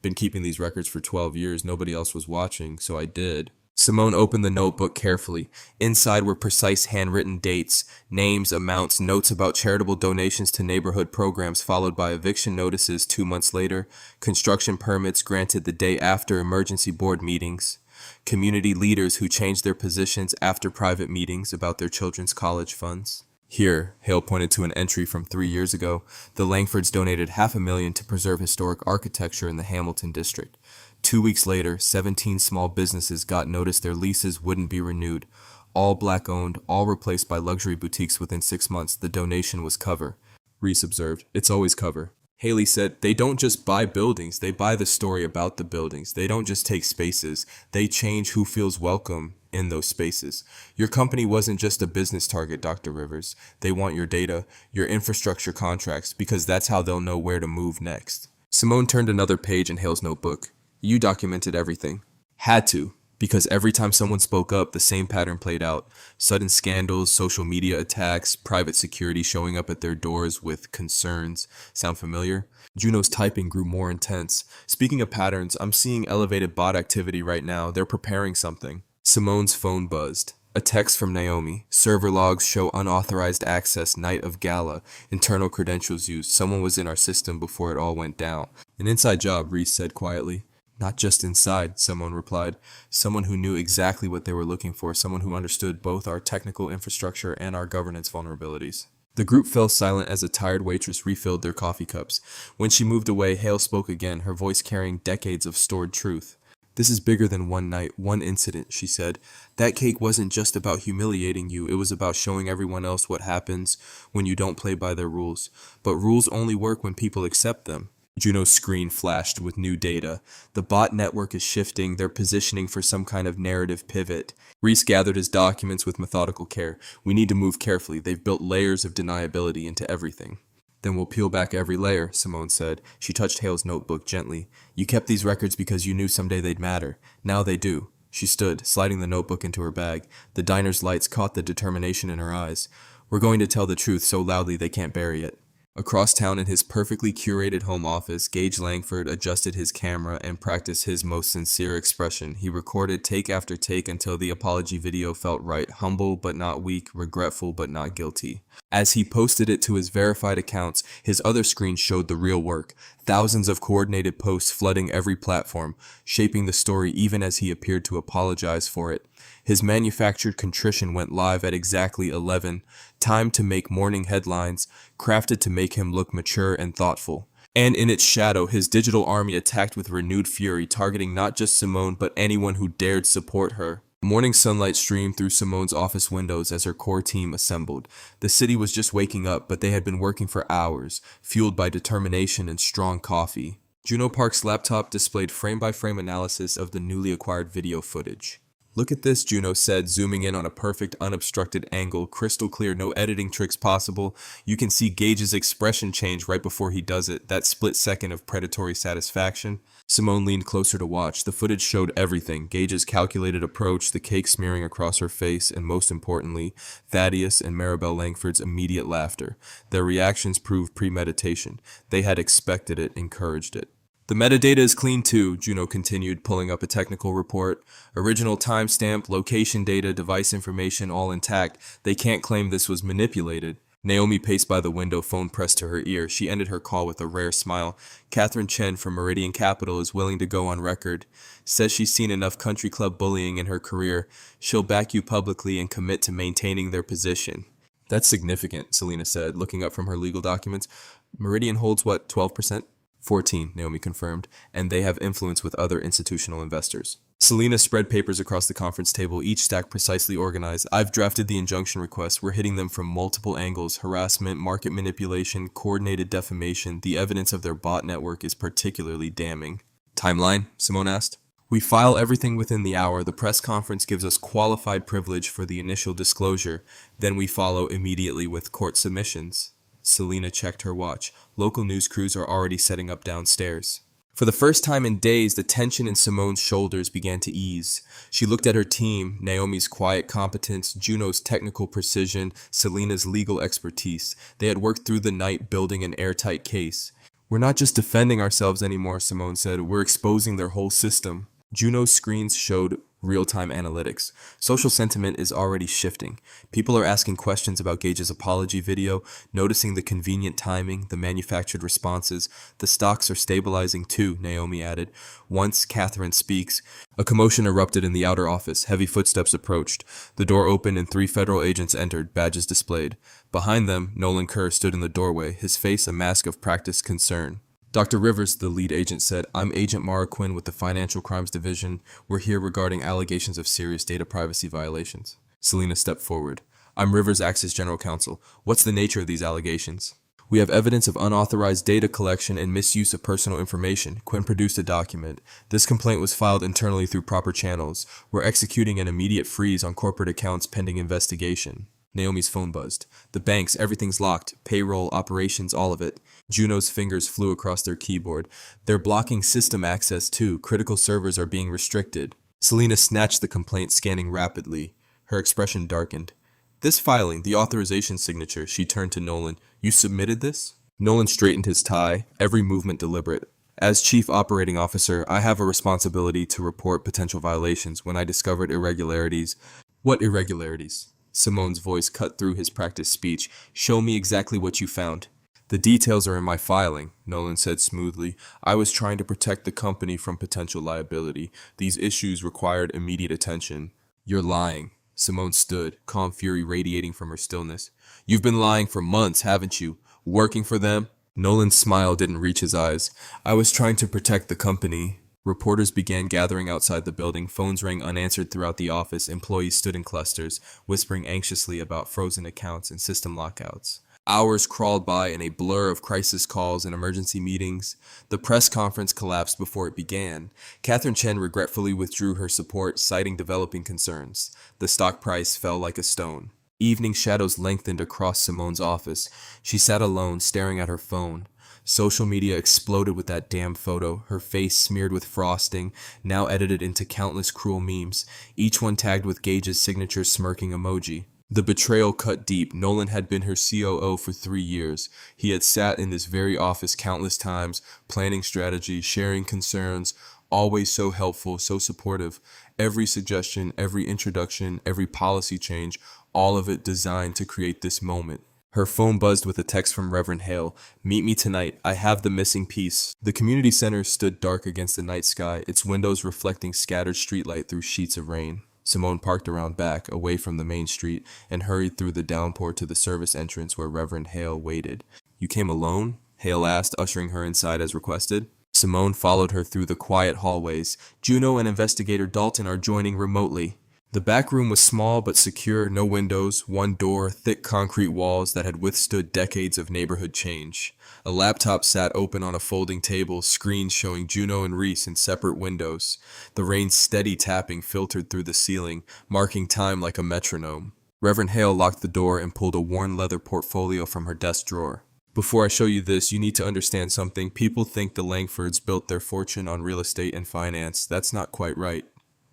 "Been keeping these records for 12 years. Nobody else was watching, so I did." Simone opened the notebook carefully. Inside were precise handwritten dates, names, amounts, notes about charitable donations to neighborhood programs, followed by eviction notices 2 months later, construction permits granted the day after emergency board meetings, community leaders who changed their positions after private meetings about their children's college funds. Here, Hale pointed to an entry from 3 years ago. The Langfords donated $500,000 to preserve historic architecture in the Hamilton district. 2 weeks later, 17 small businesses got notice their leases wouldn't be renewed. All black-owned, all replaced by luxury boutiques within 6 months. The donation was cover. Reese observed, "It's always cover." Haley said, "They don't just buy buildings, they buy the story about the buildings. They don't just take spaces, they change who feels welcome in those spaces. Your company wasn't just a business target, Dr. Rivers. They want your data, your infrastructure contracts, because that's how they'll know where to move next." Simone turned another page in Hale's notebook. "You documented everything." "Had to, because every time someone spoke up, the same pattern played out. Sudden scandals, social media attacks, private security showing up at their doors with concerns. Sound familiar?" Juno's typing grew more intense. "Speaking of patterns, I'm seeing elevated bot activity right now. They're preparing something." Simone's phone buzzed. A text from Naomi. "Server logs show unauthorized access night of gala. Internal credentials used. Someone was in our system before it all went down." "An inside job," Reese said quietly. "Not just inside," Simone replied. "Someone who knew exactly what they were looking for, someone who understood both our technical infrastructure and our governance vulnerabilities." The group fell silent as a tired waitress refilled their coffee cups. When she moved away, Hale spoke again, her voice carrying decades of stored truth. "This is bigger than one night, one incident," she said. "That cake wasn't just about humiliating you, it was about showing everyone else what happens when you don't play by their rules. But rules only work when people accept them." Juno's screen flashed with new data. "The bot network is shifting, they're positioning for some kind of narrative pivot." Reese gathered his documents with methodical care. "We need to move carefully. They've built layers of deniability into everything." "Then we'll peel back every layer," Simone said. She touched Hale's notebook gently. "You kept these records because you knew someday they'd matter. Now they do." She stood, sliding the notebook into her bag. The diner's lights caught the determination in her eyes. "We're going to tell the truth so loudly they can't bury it." Across town in his perfectly curated home office, Gage Langford adjusted his camera and practiced his most sincere expression. He recorded take after take until the apology video felt right, humble but not weak, regretful but not guilty. As he posted it to his verified accounts, his other screen showed the real work. Thousands of coordinated posts flooding every platform, shaping the story even as he appeared to apologize for it. His manufactured contrition went live at exactly 11, timed to make morning headlines, crafted to make him look mature and thoughtful. And in its shadow, his digital army attacked with renewed fury, targeting not just Simone but anyone who dared support her. Morning sunlight streamed through Simone's office windows as her core team assembled. The city was just waking up, but they had been working for hours, fueled by determination and strong coffee. Juno Park's laptop displayed frame-by-frame analysis of the newly acquired video footage. "Look at this," Juno said, zooming in on a perfect, unobstructed angle, crystal clear, no editing tricks possible. You can see Gage's expression change right before he does it, that split second of predatory satisfaction. Simone leaned closer to watch. The footage showed everything: Gage's calculated approach, the cake smearing across her face, and most importantly, Thaddeus and Maribel Langford's immediate laughter. Their reactions proved premeditation. They had expected it, encouraged it. "The metadata is clean too," Juno continued, pulling up a technical report. "Original timestamp, location data, device information, all intact. They can't claim this was manipulated." Naomi paced by the window, phone pressed to her ear. She ended her call with a rare smile. "Catherine Chen from Meridian Capital is willing to go on record. Says she's seen enough country club bullying in her career. She'll back you publicly and commit to maintaining their position." "That's significant," Selena said, looking up from her legal documents. "Meridian holds what, 12%? 14, Naomi confirmed, and they have influence with other institutional investors. Selena spread papers across the conference table, each stack precisely organized. "I've drafted the injunction requests. We're hitting them from multiple angles: harassment, market manipulation, coordinated defamation. The evidence of their bot network is particularly damning." "Timeline?" Simone asked. "We file everything within the hour. The press conference gives us qualified privilege for the initial disclosure. Then we follow immediately with court submissions." Selena checked her watch. Local news crews are already setting up downstairs. For the first time in days, the tension in Simone's shoulders began to ease. She looked at her team: Naomi's quiet competence, Juno's technical precision, Selena's legal expertise. They had worked through the night building an airtight case. "We're not just defending ourselves anymore," Simone said. "We're exposing their whole system." Juno's screens showed Real-time analytics. Social sentiment is already shifting. People are asking questions about Gage's apology video, noticing the convenient timing, the manufactured responses. The stocks are stabilizing too, Naomi added. Once Catherine speaks, a commotion erupted in the outer office. Heavy footsteps approached. The door opened and 3 federal agents entered, badges displayed. Behind them, Nolan Kerr stood in the doorway, his face a mask of practiced concern. Dr. Rivers, the lead agent, said, "I'm Agent Mara Quinn with the Financial Crimes Division. We're here regarding allegations of serious data privacy violations." Selena stepped forward. "I'm Rivers' Access General Counsel. What's the nature of these allegations?" "We have evidence of unauthorized data collection and misuse of personal information." Quinn produced a document. "This complaint was filed internally through proper channels. We're executing an immediate freeze on corporate accounts pending investigation." Naomi's phone buzzed. "The banks, everything's locked. Payroll, operations, all of it." Juno's fingers flew across their keyboard. "They're blocking system access too. Critical servers are being restricted." Selena snatched the complaint, scanning rapidly. Her expression darkened. "This filing, the authorization signature," she turned to Nolan. "You submitted this?" Nolan straightened his tie, every movement deliberate. "As Chief Operating Officer, I have a responsibility to report potential violations. When I discovered irregularities—" "What irregularities?" Simone's voice cut through his practiced speech. "Show me exactly what you found." "The details are in my filing," Nolan said smoothly. "I was trying to protect the company from potential liability. These issues required immediate attention." "You're lying." Simone stood, calm fury radiating from her stillness. "You've been lying for months, haven't you? Working for them?" Nolan's smile didn't reach his eyes. "I was trying to protect the company." Reporters began gathering outside the building. Phones rang unanswered throughout the office. Employees stood in clusters, whispering anxiously about frozen accounts and system lockouts. Hours crawled by in a blur of crisis calls and emergency meetings. The press conference collapsed before it began. Catherine Chen regretfully withdrew her support, citing developing concerns. The stock price fell like a stone. Evening shadows lengthened across Simone's office. She sat alone, staring at her phone. Social media exploded with that damn photo, her face smeared with frosting, now edited into countless cruel memes, each one tagged with Gage's signature smirking emoji. The betrayal cut deep. Nolan had been her COO for 3 years. He had sat in this very office countless times, planning strategy, sharing concerns, always so helpful, so supportive. Every suggestion, every introduction, every policy change, all of it designed to create this moment. Her phone buzzed with a text from Reverend Hale. "Meet me tonight. I have the missing piece." The community center stood dark against the night sky, its windows reflecting scattered streetlight through sheets of rain. Simone parked around back, away from the main street, and hurried through the downpour to the service entrance where Reverend Hale waited. "You came alone?" Hale asked, ushering her inside as requested. Simone followed her through the quiet hallways. "Juno and Investigator Dalton are joining remotely." The back room was small but secure, no windows, one door, thick concrete walls that had withstood decades of neighborhood change. A laptop sat open on a folding table, screens showing Juno and Reese in separate windows. The rain's steady tapping filtered through the ceiling, marking time like a metronome. Reverend Hale locked the door and pulled a worn leather portfolio from her desk drawer. "Before I show you this, you need to understand something. People think the Langfords built their fortune on real estate and finance. That's not quite right."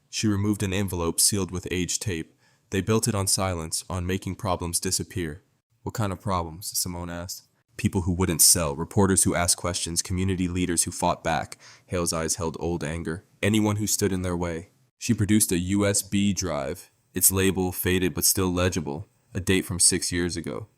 She removed an envelope sealed with aged tape. "They built it on silence, on making problems disappear." "What kind of problems?" Simone asked. "People who wouldn't sell, reporters who asked questions, community leaders who fought back." Hale's eyes held old anger. "Anyone who stood in their way." She produced a USB drive, its label faded but still legible, a date from 6 years ago.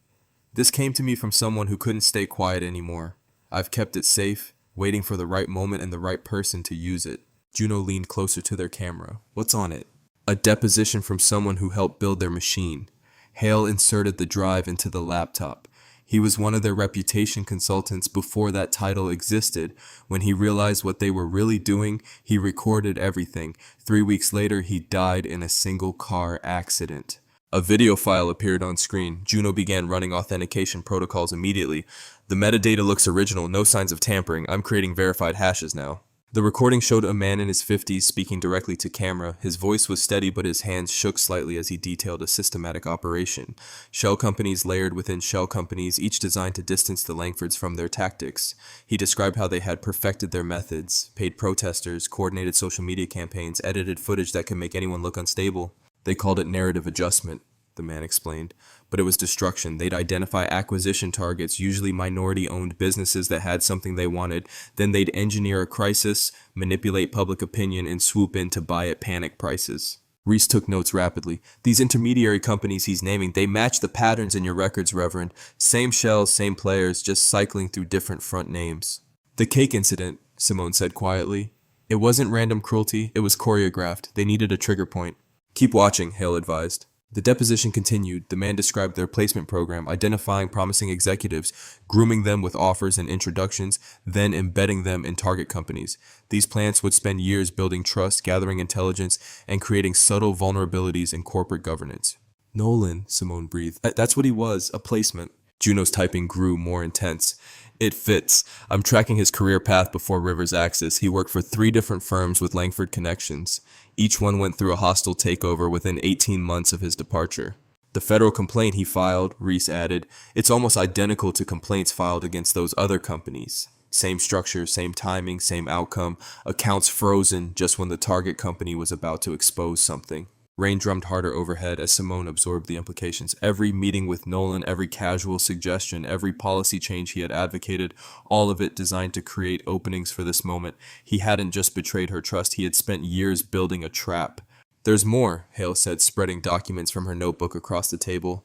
"This came to me from someone who couldn't stay quiet anymore. I've kept it safe, waiting for the right moment and the right person to use it." Juno leaned closer to their camera. "What's on it?" "A deposition from someone who helped build their machine." Hale inserted the drive into the laptop. He was one of their reputation consultants before that title existed. When he realized what they were really doing, he recorded everything. 3 weeks later, he died in a single car accident. A video file appeared on screen. Juno began running authentication protocols immediately. "The metadata looks original, no signs of tampering. I'm creating verified hashes now." The recording showed a man in his 50s speaking directly to camera. His voice was steady, but his hands shook slightly as he detailed a systematic operation. Shell companies layered within shell companies, each designed to distance the Langfords from their tactics. He described how they had perfected their methods, paid protesters, coordinated social media campaigns, edited footage that could make anyone look unstable. "They called it narrative adjustment," the man explained. but it was destruction. They'd identify acquisition targets, usually minority-owned businesses that had something they wanted. Then they'd engineer a crisis, manipulate public opinion, and swoop in to buy at panic prices. Reese took notes rapidly. These intermediary companies he's naming, they match the patterns in your records, Reverend. Same shells, same players, just cycling through different front names. The cake incident, Simone said quietly. It wasn't random cruelty, it was choreographed. They needed a trigger point. Keep watching, Hale advised. The deposition continued. The man described their placement program, identifying promising executives, grooming them with offers and introductions, then embedding them in target companies. These plants would spend years building trust, gathering intelligence, and creating subtle vulnerabilities in corporate governance. Nolan, Simone breathed. That's what he was, a placement. Juno's typing grew more intense. It fits. I'm tracking his career path before Rivers Axis. He worked for 3 different firms with Langford connections. Each one went through a hostile takeover within 18 months of his departure. The federal complaint he filed, Reese added, it's almost identical to complaints filed against those other companies. Same structure, same timing, same outcome. Accounts frozen just when the target company was about to expose something. Rain drummed harder overhead as Simone absorbed the implications. Every meeting with Nolan, every casual suggestion, every policy change he had advocated, all of it designed to create openings for this moment. He hadn't just betrayed her trust, he had spent years building a trap. There's more, Hale said, spreading documents from her notebook across the table.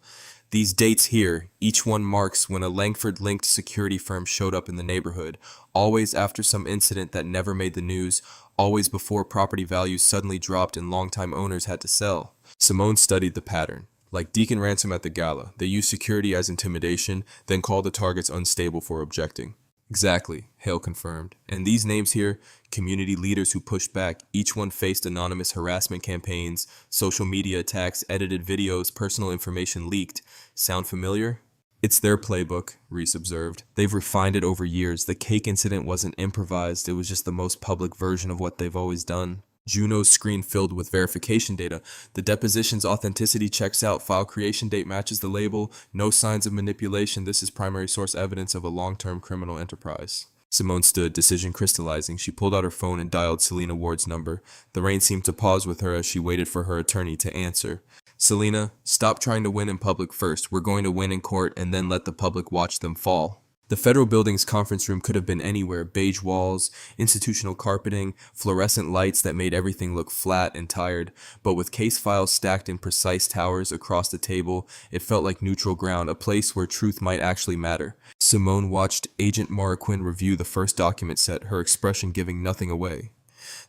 These dates here, each one marks when a Langford-linked security firm showed up in the neighborhood, always after some incident that never made the news, always before property values suddenly dropped and longtime owners had to sell. Simone studied the pattern. Like Deacon Ransom at the gala, they used security as intimidation, then called the targets unstable for objecting. Exactly, Hale confirmed. And these names here, community leaders who pushed back, each one faced anonymous harassment campaigns, social media attacks, edited videos, personal information leaked. Sound familiar? It's their playbook, Reese observed. They've refined it over years. The cake incident wasn't improvised, it was just the most public version of what they've always done. Juno's screen filled with verification data. The deposition's authenticity checks out. File creation date matches the label. No signs of manipulation. This is primary source evidence of a long-term criminal enterprise. Simone stood, decision crystallizing. She pulled out her phone and dialed Selena Ward's number. The rain seemed to pause with her as she waited for her attorney to answer. Selena, stop trying to win in public first. We're going to win in court and then let the public watch them fall. The federal building's conference room could have been anywhere. Beige walls, institutional carpeting, fluorescent lights that made everything look flat and tired. But with case files stacked in precise towers across the table, it felt like neutral ground, a place where truth might actually matter. Simone watched Agent Maraquin review the first document set, her expression giving nothing away.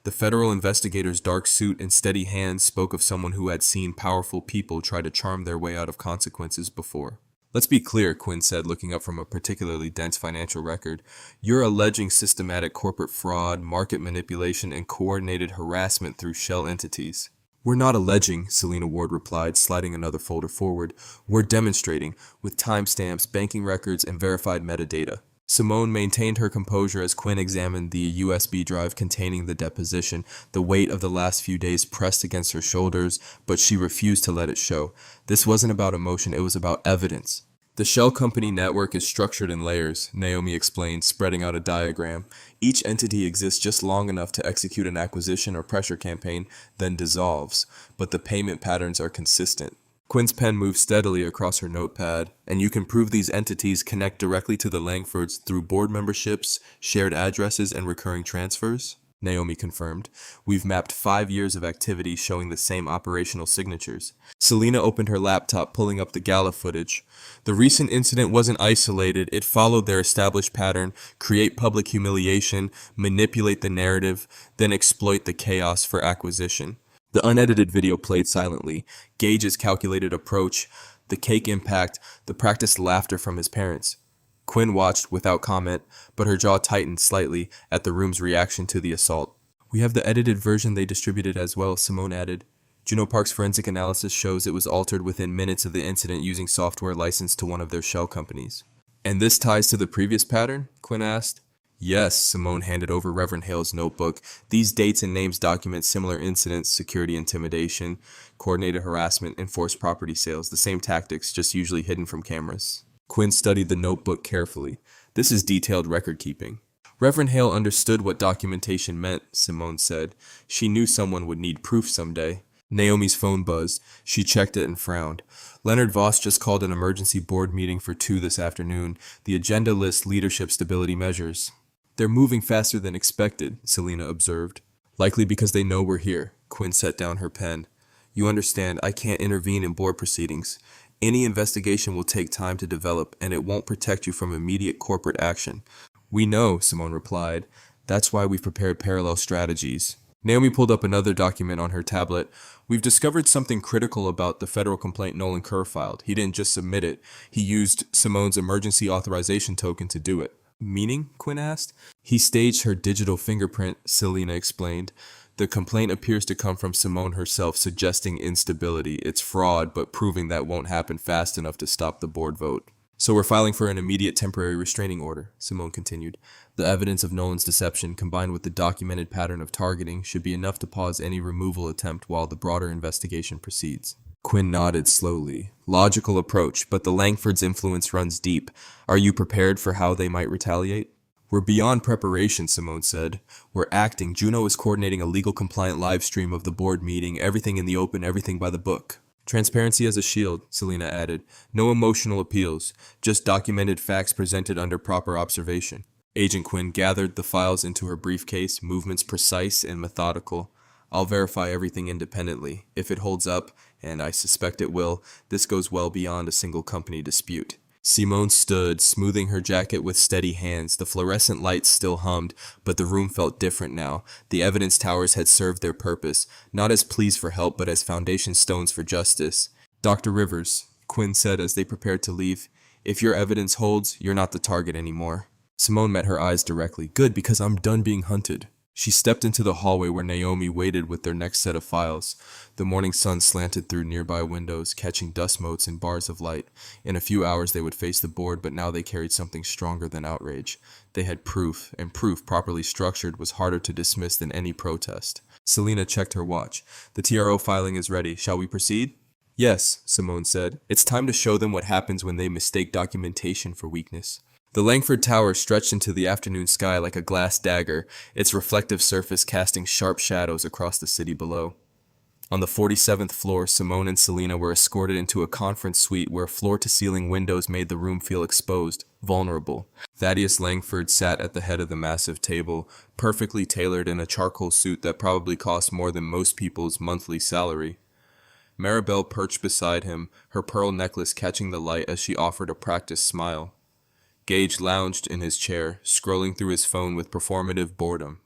The federal investigator's dark suit and steady hands spoke of someone who had seen powerful people try to charm their way out of consequences before. Let's be clear, Quinn said, looking up from a particularly dense financial record. You're alleging systematic corporate fraud, market manipulation, and coordinated harassment through shell entities. We're not alleging, Selena Ward replied, sliding another folder forward. We're demonstrating, with timestamps, banking records, and verified metadata. Simone maintained her composure as Quinn examined the USB drive containing the deposition. The weight of the last few days pressed against her shoulders, but she refused to let it show. This wasn't about emotion, it was about evidence. The shell company network is structured in layers, Naomi explained, spreading out a diagram. Each entity exists just long enough to execute an acquisition or pressure campaign, then dissolves, but the payment patterns are consistent. Quinn's pen moved steadily across her notepad, and you can prove these entities connect directly to the Langfords through board memberships, shared addresses, and recurring transfers? Naomi confirmed. We've mapped 5 years of activity showing the same operational signatures. Selena opened her laptop, pulling up the gala footage. The recent incident wasn't isolated. It followed their established pattern: create public humiliation, manipulate the narrative, then exploit the chaos for acquisition. The unedited video played silently. Gage's calculated approach, the cake impact, the practiced laughter from his parents. Quinn watched without comment, but her jaw tightened slightly at the room's reaction to the assault. We have the edited version they distributed as well, Simone added. Juno Park's forensic analysis shows it was altered within minutes of the incident using software licensed to one of their shell companies. And this ties to the previous pattern? Quinn asked. Yes, Simone handed over Reverend Hale's notebook. These dates and names document similar incidents: security intimidation, coordinated harassment, and forced property sales. The same tactics, just usually hidden from cameras. Quinn studied the notebook carefully. This is detailed record keeping. Reverend Hale understood what documentation meant, Simone said. She knew someone would need proof someday. Naomi's phone buzzed. She checked it and frowned. Leonard Voss just called an emergency board meeting for 2 this afternoon. The agenda lists leadership stability measures. They're moving faster than expected, Selena observed. Likely because they know we're here. Quinn set down her pen. You understand, I can't intervene in board proceedings. Any investigation will take time to develop, and it won't protect you from immediate corporate action. We know, Simone replied. That's why we've prepared parallel strategies. Naomi pulled up another document on her tablet. We've discovered something critical about the federal complaint Nolan Kerr filed. He didn't just submit it. He used Simone's emergency authorization token to do it. Meaning? Quinn asked. He staged her digital fingerprint, Selena explained. The complaint appears to come from Simone herself, suggesting instability. It's fraud, but proving that won't happen fast enough to stop the board vote. So we're filing for an immediate temporary restraining order, Simone continued. The evidence of Nolan's deception, combined with the documented pattern of targeting, should be enough to pause any removal attempt while the broader investigation proceeds. Quinn nodded slowly. Logical approach, but the Langfords' influence runs deep. Are you prepared for how they might retaliate? We're beyond preparation, Simone said. We're acting. Juno is coordinating a legal compliant live stream of the board meeting, everything in the open, everything by the book. Transparency as a shield, Selena added. No emotional appeals, just documented facts presented under proper observation. Agent Quinn gathered the files into her briefcase, movements precise and methodical. I'll verify everything independently. If it holds up, and I suspect it will, this goes well beyond a single company dispute. Simone stood, smoothing her jacket with steady hands. The fluorescent lights still hummed, but the room felt different now. The evidence towers had served their purpose, not as pleas for help, but as foundation stones for justice. Dr. Rivers, Quinn said as they prepared to leave, if your evidence holds, you're not the target anymore. Simone met her eyes directly. Good, because I'm done being hunted. She stepped into the hallway where Naomi waited with their next set of files. The morning sun slanted through nearby windows, catching dust motes in bars of light. In a few hours they would face the board, but now they carried something stronger than outrage. They had proof, and proof properly structured was harder to dismiss than any protest. Selena checked her watch. The TRO filing is ready. Shall we proceed? Yes, Simone said. It's time to show them what happens when they mistake documentation for weakness. The Langford Tower stretched into the afternoon sky like a glass dagger, its reflective surface casting sharp shadows across the city below. On the 47th floor, Simone and Selena were escorted into a conference suite where floor-to-ceiling windows made the room feel exposed, vulnerable. Thaddeus Langford sat at the head of the massive table, perfectly tailored in a charcoal suit that probably cost more than most people's monthly salary. Maribel perched beside him, her pearl necklace catching the light as she offered a practiced smile. Gage lounged in his chair, scrolling through his phone with performative boredom.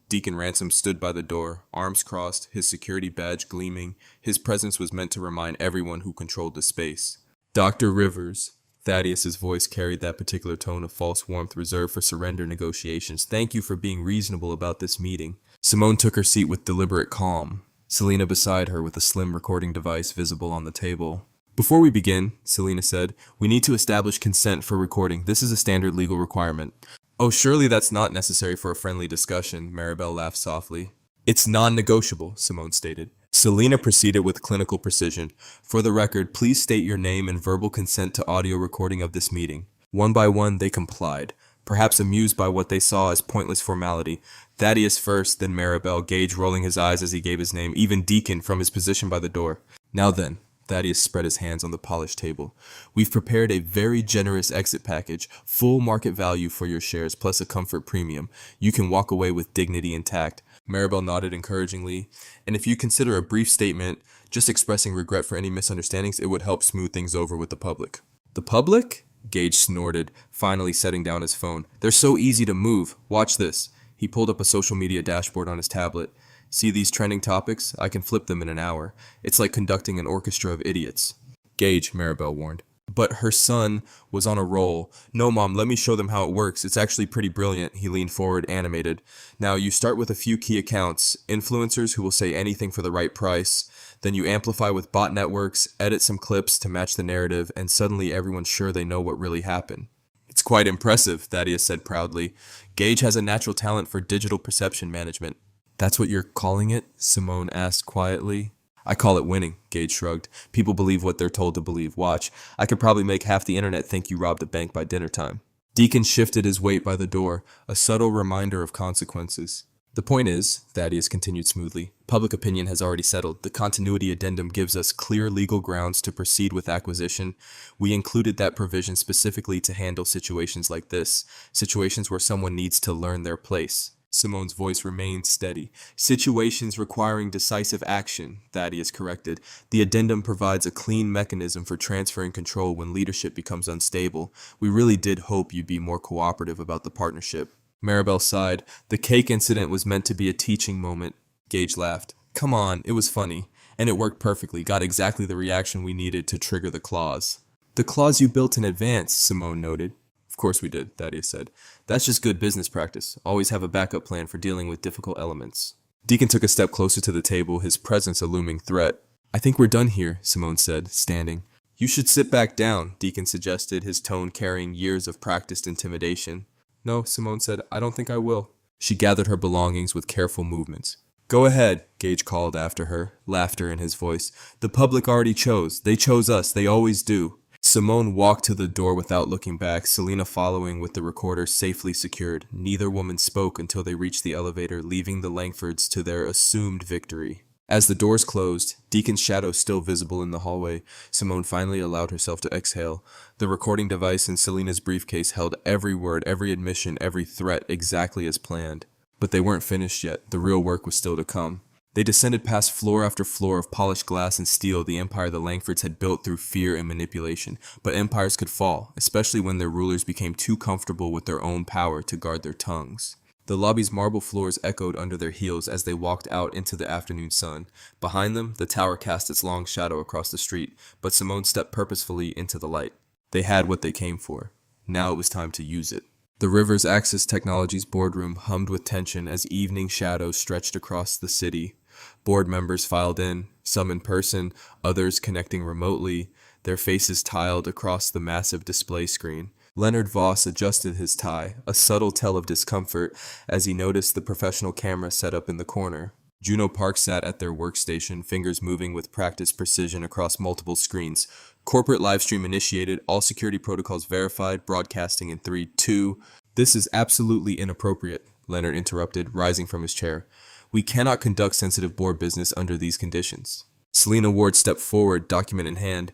Deacon Ransom stood by the door, arms crossed, his security badge gleaming. His presence was meant to remind everyone who controlled the space. Dr. Rivers, Thaddeus's voice carried that particular tone of false warmth reserved for surrender negotiations. Thank you for being reasonable about this meeting. Simone took her seat with deliberate calm, Selena beside her with a slim recording device visible on the table. Before we begin, Selena said, we need to establish consent for recording. This is a standard legal requirement. Oh, surely that's not necessary for a friendly discussion, Maribel laughed softly. It's non-negotiable, Simone stated. Selena proceeded with clinical precision. For the record, please state your name and verbal consent to audio recording of this meeting. One by one, they complied, perhaps amused by what they saw as pointless formality. Thaddeus first, then Maribel, Gage rolling his eyes as he gave his name, even Deacon from his position by the door. Now then, Thaddeus spread his hands on the polished table. We've prepared a very generous exit package, full market value for your shares plus a comfort premium. You can walk away with dignity intact. Maribel nodded encouragingly. And if you consider a brief statement, just expressing regret for any misunderstandings, it would help smooth things over with the public. The public? Gage snorted, finally setting down his phone. They're so easy to move. Watch this. He pulled up a social media dashboard on his tablet. See these trending topics? I can flip them in an hour. It's like conducting an orchestra of idiots. Gage, Maribel warned. But her son was on a roll. No, Mom, let me show them how it works. It's actually pretty brilliant. He leaned forward, animated. Now, you start with a few key accounts, influencers who will say anything for the right price. Then you amplify with bot networks, edit some clips to match the narrative, and suddenly everyone's sure they know what really happened. It's quite impressive, Thaddeus said proudly. Gage has a natural talent for digital perception management. That's what you're calling it? Simone asked quietly. I call it winning, Gage shrugged. People believe what they're told to believe. Watch, I could probably make half the internet think you robbed a bank by dinner time. Deacon shifted his weight by the door, a subtle reminder of consequences. The point is, Thaddeus continued smoothly, public opinion has already settled. The continuity addendum gives us clear legal grounds to proceed with acquisition. We included that provision specifically to handle situations like this, situations where someone needs to learn their place. Simone's voice remained steady. Situations requiring decisive action, Thaddeus corrected. The addendum provides a clean mechanism for transferring control when leadership becomes unstable. We really did hope you'd be more cooperative about the partnership. Maribel sighed. The cake incident was meant to be a teaching moment. Gage laughed. Come on, it was funny. And it worked perfectly, got exactly the reaction we needed to trigger the clause. The clause you built in advance, Simone noted. Of course we did, Thaddeus said. That's just good business practice. Always have a backup plan for dealing with difficult elements. Deacon took a step closer to the table, his presence a looming threat. I think we're done here, Simone said, standing. You should sit back down, Deacon suggested, his tone carrying years of practiced intimidation. No, Simone said, I don't think I will. She gathered her belongings with careful movements. Go ahead, Gage called after her, laughter in his voice. The public already chose. They chose us. They always do. Simone walked to the door without looking back, Selena following with the recorder safely secured. Neither woman spoke until they reached the elevator, leaving the Langfords to their assumed victory. As the doors closed, Deacon's shadow still visible in the hallway, Simone finally allowed herself to exhale. The recording device in Selena's briefcase held every word, every admission, every threat exactly as planned. But they weren't finished yet. The real work was still to come. They descended past floor after floor of polished glass and steel, the empire the Langfords had built through fear and manipulation. But empires could fall, especially when their rulers became too comfortable with their own power to guard their tongues. The lobby's marble floors echoed under their heels as they walked out into the afternoon sun. Behind them, the tower cast its long shadow across the street, but Simone stepped purposefully into the light. They had what they came for. Now it was time to use it. The Rivers Access Technologies boardroom hummed with tension as evening shadows stretched across the city. Board members filed in, some in person, others connecting remotely, their faces tiled across the massive display screen. Leonard Voss adjusted his tie, a subtle tell of discomfort, as he noticed the professional camera set up in the corner. Juno Park sat at their workstation, fingers moving with practiced precision across multiple screens. Corporate livestream initiated, all security protocols verified, broadcasting in 3, 2. This is absolutely inappropriate, Leonard interrupted, rising from his chair. We cannot conduct sensitive board business under these conditions. Selena Ward stepped forward, document in hand.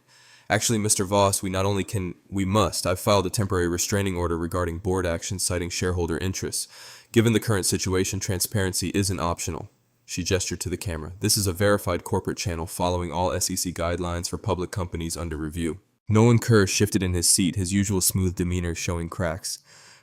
Actually, Mr. Voss, we must. I've filed a temporary restraining order regarding board action citing shareholder interests. Given the current situation, transparency isn't optional. She gestured to the camera. This is a verified corporate channel following all SEC guidelines for public companies under review. Nolan Kerr shifted in his seat, his usual smooth demeanor showing cracks.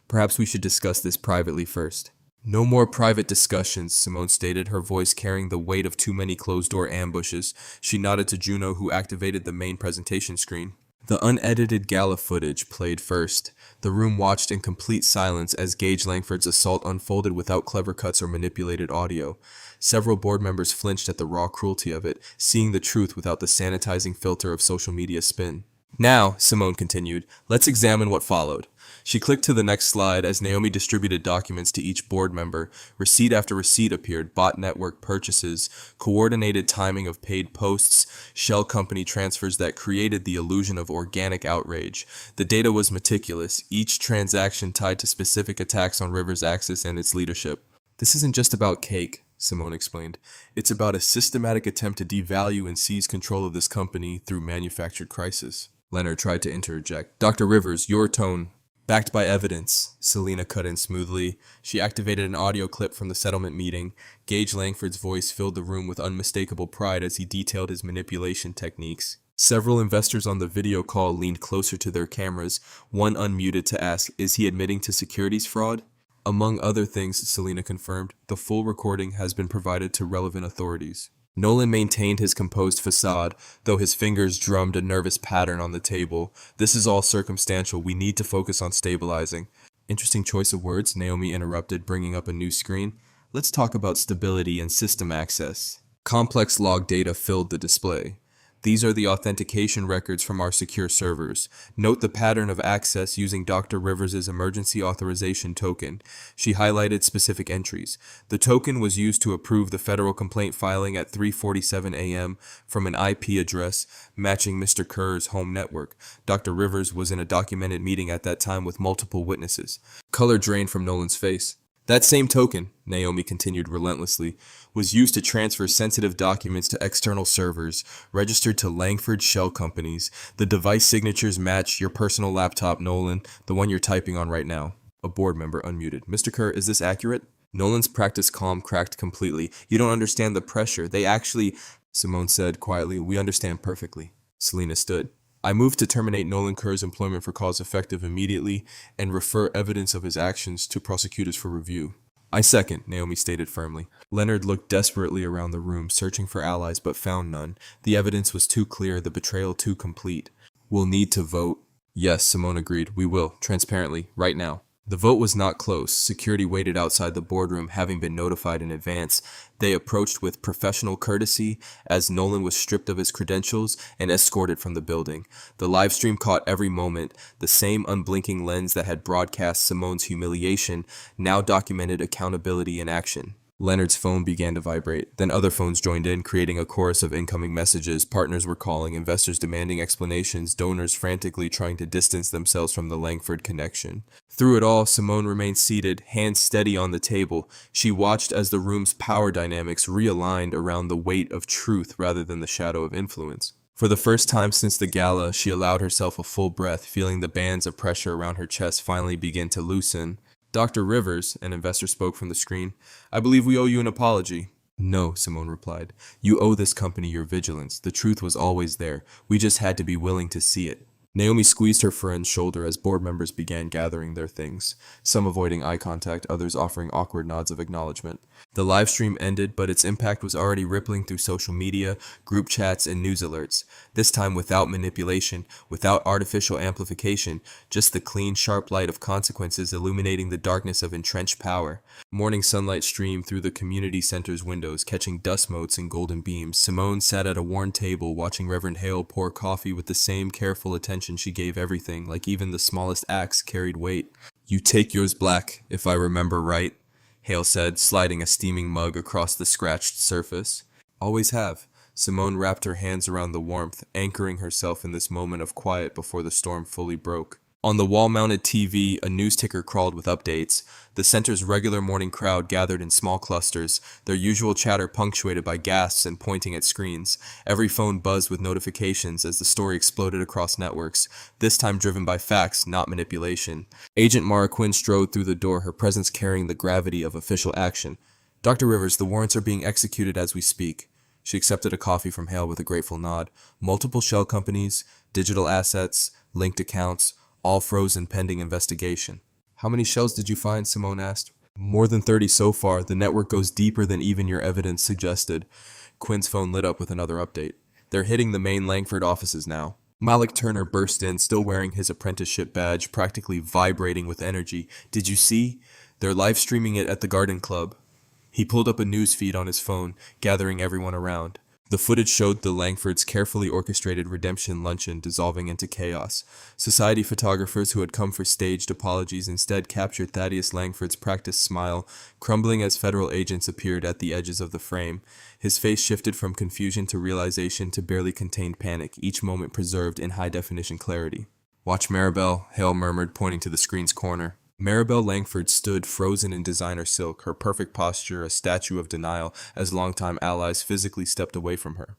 Perhaps we should discuss this privately first. No more private discussions, Simone stated, her voice carrying the weight of too many closed-door ambushes. She nodded to Juno, who activated the main presentation screen. The unedited gala footage played first. The room watched in complete silence as Gage Langford's assault unfolded without clever cuts or manipulated audio. Several board members flinched at the raw cruelty of it, seeing the truth without the sanitizing filter of social media spin. Now, Simone continued, let's examine what followed. She clicked to the next slide as Naomi distributed documents to each board member. Receipt after receipt appeared, bot network purchases, coordinated timing of paid posts, shell company transfers that created the illusion of organic outrage. The data was meticulous, each transaction tied to specific attacks on Rivers Access and its leadership. This isn't just about cake, Simone explained. It's about a systematic attempt to devalue and seize control of this company through manufactured crisis. Leonard tried to interject. Dr. Rivers, your tone. Backed by evidence, Selena cut in smoothly. She activated an audio clip from the settlement meeting. Gage Langford's voice filled the room with unmistakable pride as he detailed his manipulation techniques. Several investors on the video call leaned closer to their cameras, one unmuted to ask, is he admitting to securities fraud? Among other things, Selena confirmed, the full recording has been provided to relevant authorities. Nolan maintained his composed facade, though his fingers drummed a nervous pattern on the table. This is all circumstantial. We need to focus on stabilizing. Interesting choice of words, Naomi interrupted, bringing up a new screen. Let's talk about stability and system access. Complex log data filled the display. These are the authentication records from our secure servers. Note the pattern of access using Dr. Rivers' emergency authorization token. She highlighted specific entries. The token was used to approve the federal complaint filing at 3:47 a.m. from an IP address matching Mr. Kerr's home network. Dr. Rivers was in a documented meeting at that time with multiple witnesses. Color drained from Nolan's face. That same token, Naomi continued relentlessly, was used to transfer sensitive documents to external servers, registered to Langford shell companies. The device signatures match your personal laptop, Nolan, the one you're typing on right now. A board member unmuted. Mr. Kerr, is this accurate? Nolan's practice calm cracked completely. You don't understand the pressure. They actually, Simone said quietly, we understand perfectly. Selena stood. I moved to terminate Nolan Kerr's employment for cause effective immediately and refer evidence of his actions to prosecutors for review. I second, Naomi stated firmly. Leonard looked desperately around the room, searching for allies but found none. The evidence was too clear, the betrayal too complete. We'll need to vote. Yes, Simone agreed. We will, transparently, right now. The vote was not close. Security waited outside the boardroom, having been notified in advance. They approached with professional courtesy as Nolan was stripped of his credentials and escorted from the building. The live stream caught every moment. The same unblinking lens that had broadcast Simone's humiliation now documented accountability in action. Leonard's phone began to vibrate. Then other phones joined in, creating a chorus of incoming messages. Partners were calling, investors demanding explanations, donors frantically trying to distance themselves from the Langford connection. Through it all, Simone remained seated, hands steady on the table. She watched as the room's power dynamics realigned around the weight of truth rather than the shadow of influence. For the first time since the gala, she allowed herself a full breath, feeling the bands of pressure around her chest finally begin to loosen. Dr. Rivers, an investor spoke from the screen, I believe we owe you an apology. No, Simone replied. You owe this company your vigilance. The truth was always there. We just had to be willing to see it. Naomi squeezed her friend's shoulder as board members began gathering their things, some avoiding eye contact, others offering awkward nods of acknowledgement. The live stream ended, but its impact was already rippling through social media, group chats, and news alerts. This time without manipulation, without artificial amplification, just the clean, sharp light of consequences illuminating the darkness of entrenched power. Morning sunlight streamed through the community center's windows, catching dust motes and golden beams. Simone sat at a worn table, watching Reverend Hale pour coffee with the same careful attention she gave everything, like even the smallest acts carried weight. You take yours black, if I remember right, Hale said, sliding a steaming mug across the scratched surface. Always have. Simone wrapped her hands around the warmth, anchoring herself in this moment of quiet before the storm fully broke. On the wall-mounted TV, a news ticker crawled with updates. The center's regular morning crowd gathered in small clusters, their usual chatter punctuated by gasps and pointing at screens. Every phone buzzed with notifications as the story exploded across networks, this time driven by facts, not manipulation. Agent Mara Quinn strode through the door, her presence carrying the gravity of official action. Dr. Rivers, the warrants are being executed as we speak. She accepted a coffee from Hale with a grateful nod. Multiple shell companies, digital assets, linked accounts, all frozen pending investigation. How many shells did you find? Simone asked. More than 30 so far. The network goes deeper than even your evidence suggested. Quinn's phone lit up with another update. They're hitting the main Langford offices now. Malik Turner burst in, still wearing his apprenticeship badge, practically vibrating with energy. Did you see? They're live streaming it at the Garden Club. He pulled up a news feed on his phone, gathering everyone around. The footage showed the Langfords' carefully orchestrated redemption luncheon dissolving into chaos. Society photographers who had come for staged apologies instead captured Thaddeus Langford's practiced smile, crumbling as federal agents appeared at the edges of the frame. His face shifted from confusion to realization to barely contained panic, each moment preserved in high-definition clarity. Watch Maribel, Hale murmured, pointing to the screen's corner. Maribel Langford stood frozen in designer silk, her perfect posture a statue of denial as longtime allies physically stepped away from her.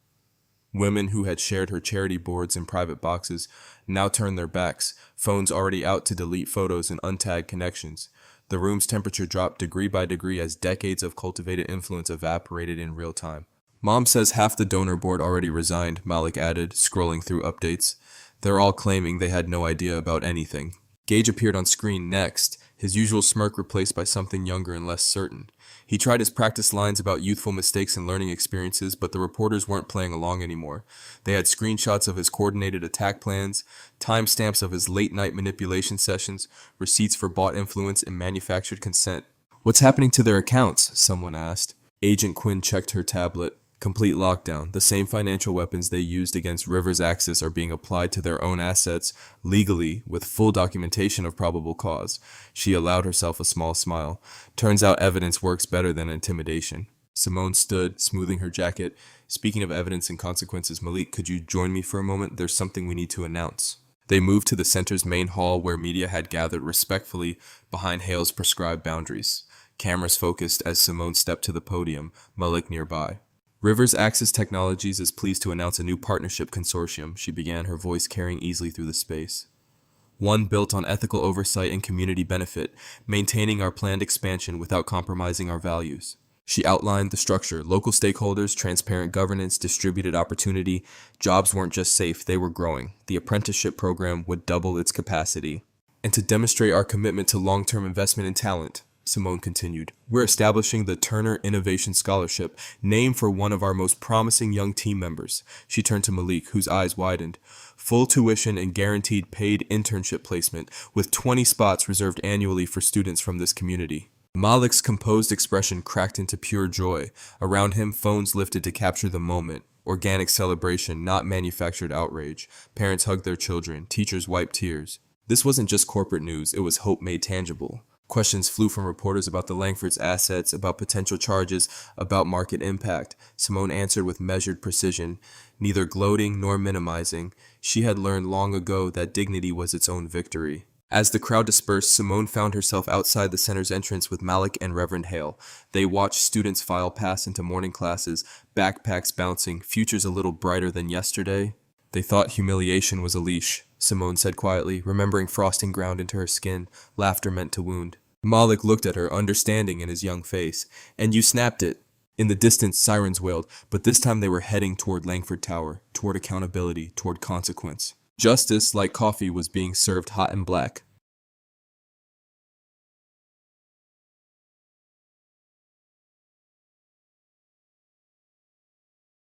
Women who had shared her charity boards in private boxes now turned their backs, phones already out to delete photos and untag connections. The room's temperature dropped degree by degree as decades of cultivated influence evaporated in real time. Mom says half the donor board already resigned, Malik added, scrolling through updates. They're all claiming they had no idea about anything. Gage appeared on screen next, his usual smirk replaced by something younger and less certain. He tried his practice lines about youthful mistakes and learning experiences, but the reporters weren't playing along anymore. They had screenshots of his coordinated attack plans, timestamps of his late-night manipulation sessions, receipts for bought influence and manufactured consent. What's happening to their accounts? Someone asked. Agent Quinn checked her tablet. Complete lockdown. The same financial weapons they used against Rivers Axis are being applied to their own assets, legally, with full documentation of probable cause. She allowed herself a small smile. Turns out evidence works better than intimidation. Simone stood, smoothing her jacket. Speaking of evidence and consequences, Malik, could you join me for a moment? There's something we need to announce. They moved to the center's main hall where media had gathered respectfully behind Hale's prescribed boundaries. Cameras focused as Simone stepped to the podium, Malik nearby. Rivers Axis Technologies is pleased to announce a new partnership consortium, she began, her voice carrying easily through the space. One built on ethical oversight and community benefit, maintaining our planned expansion without compromising our values. She outlined the structure: local stakeholders, transparent governance, distributed opportunity. Jobs weren't just safe, they were growing. The apprenticeship program would double its capacity. And to demonstrate our commitment to long-term investment in talent, Simone continued, we're establishing the Turner Innovation Scholarship, named for one of our most promising young team members. She turned to Malik, whose eyes widened. Full tuition and guaranteed paid internship placement, with 20 spots reserved annually for students from this community. Malik's composed expression cracked into pure joy. Around him, phones lifted to capture the moment. Organic celebration, not manufactured outrage. Parents hugged their children. Teachers wiped tears. This wasn't just corporate news, it was hope made tangible. Questions flew from reporters about the Langford's assets, about potential charges, about market impact. Simone answered with measured precision, neither gloating nor minimizing. She had learned long ago that dignity was its own victory. As the crowd dispersed, Simone found herself outside the center's entrance with Malik and Reverend Hale. They watched students file past into morning classes, backpacks bouncing, futures a little brighter than yesterday. They thought humiliation was a leash, Simone said quietly, remembering frosting ground into her skin, laughter meant to wound. Malik looked at her, understanding in his young face. And you snapped it. In the distance, sirens wailed, but this time they were heading toward Langford Tower, toward accountability, toward consequence. Justice, like coffee, was being served hot and black.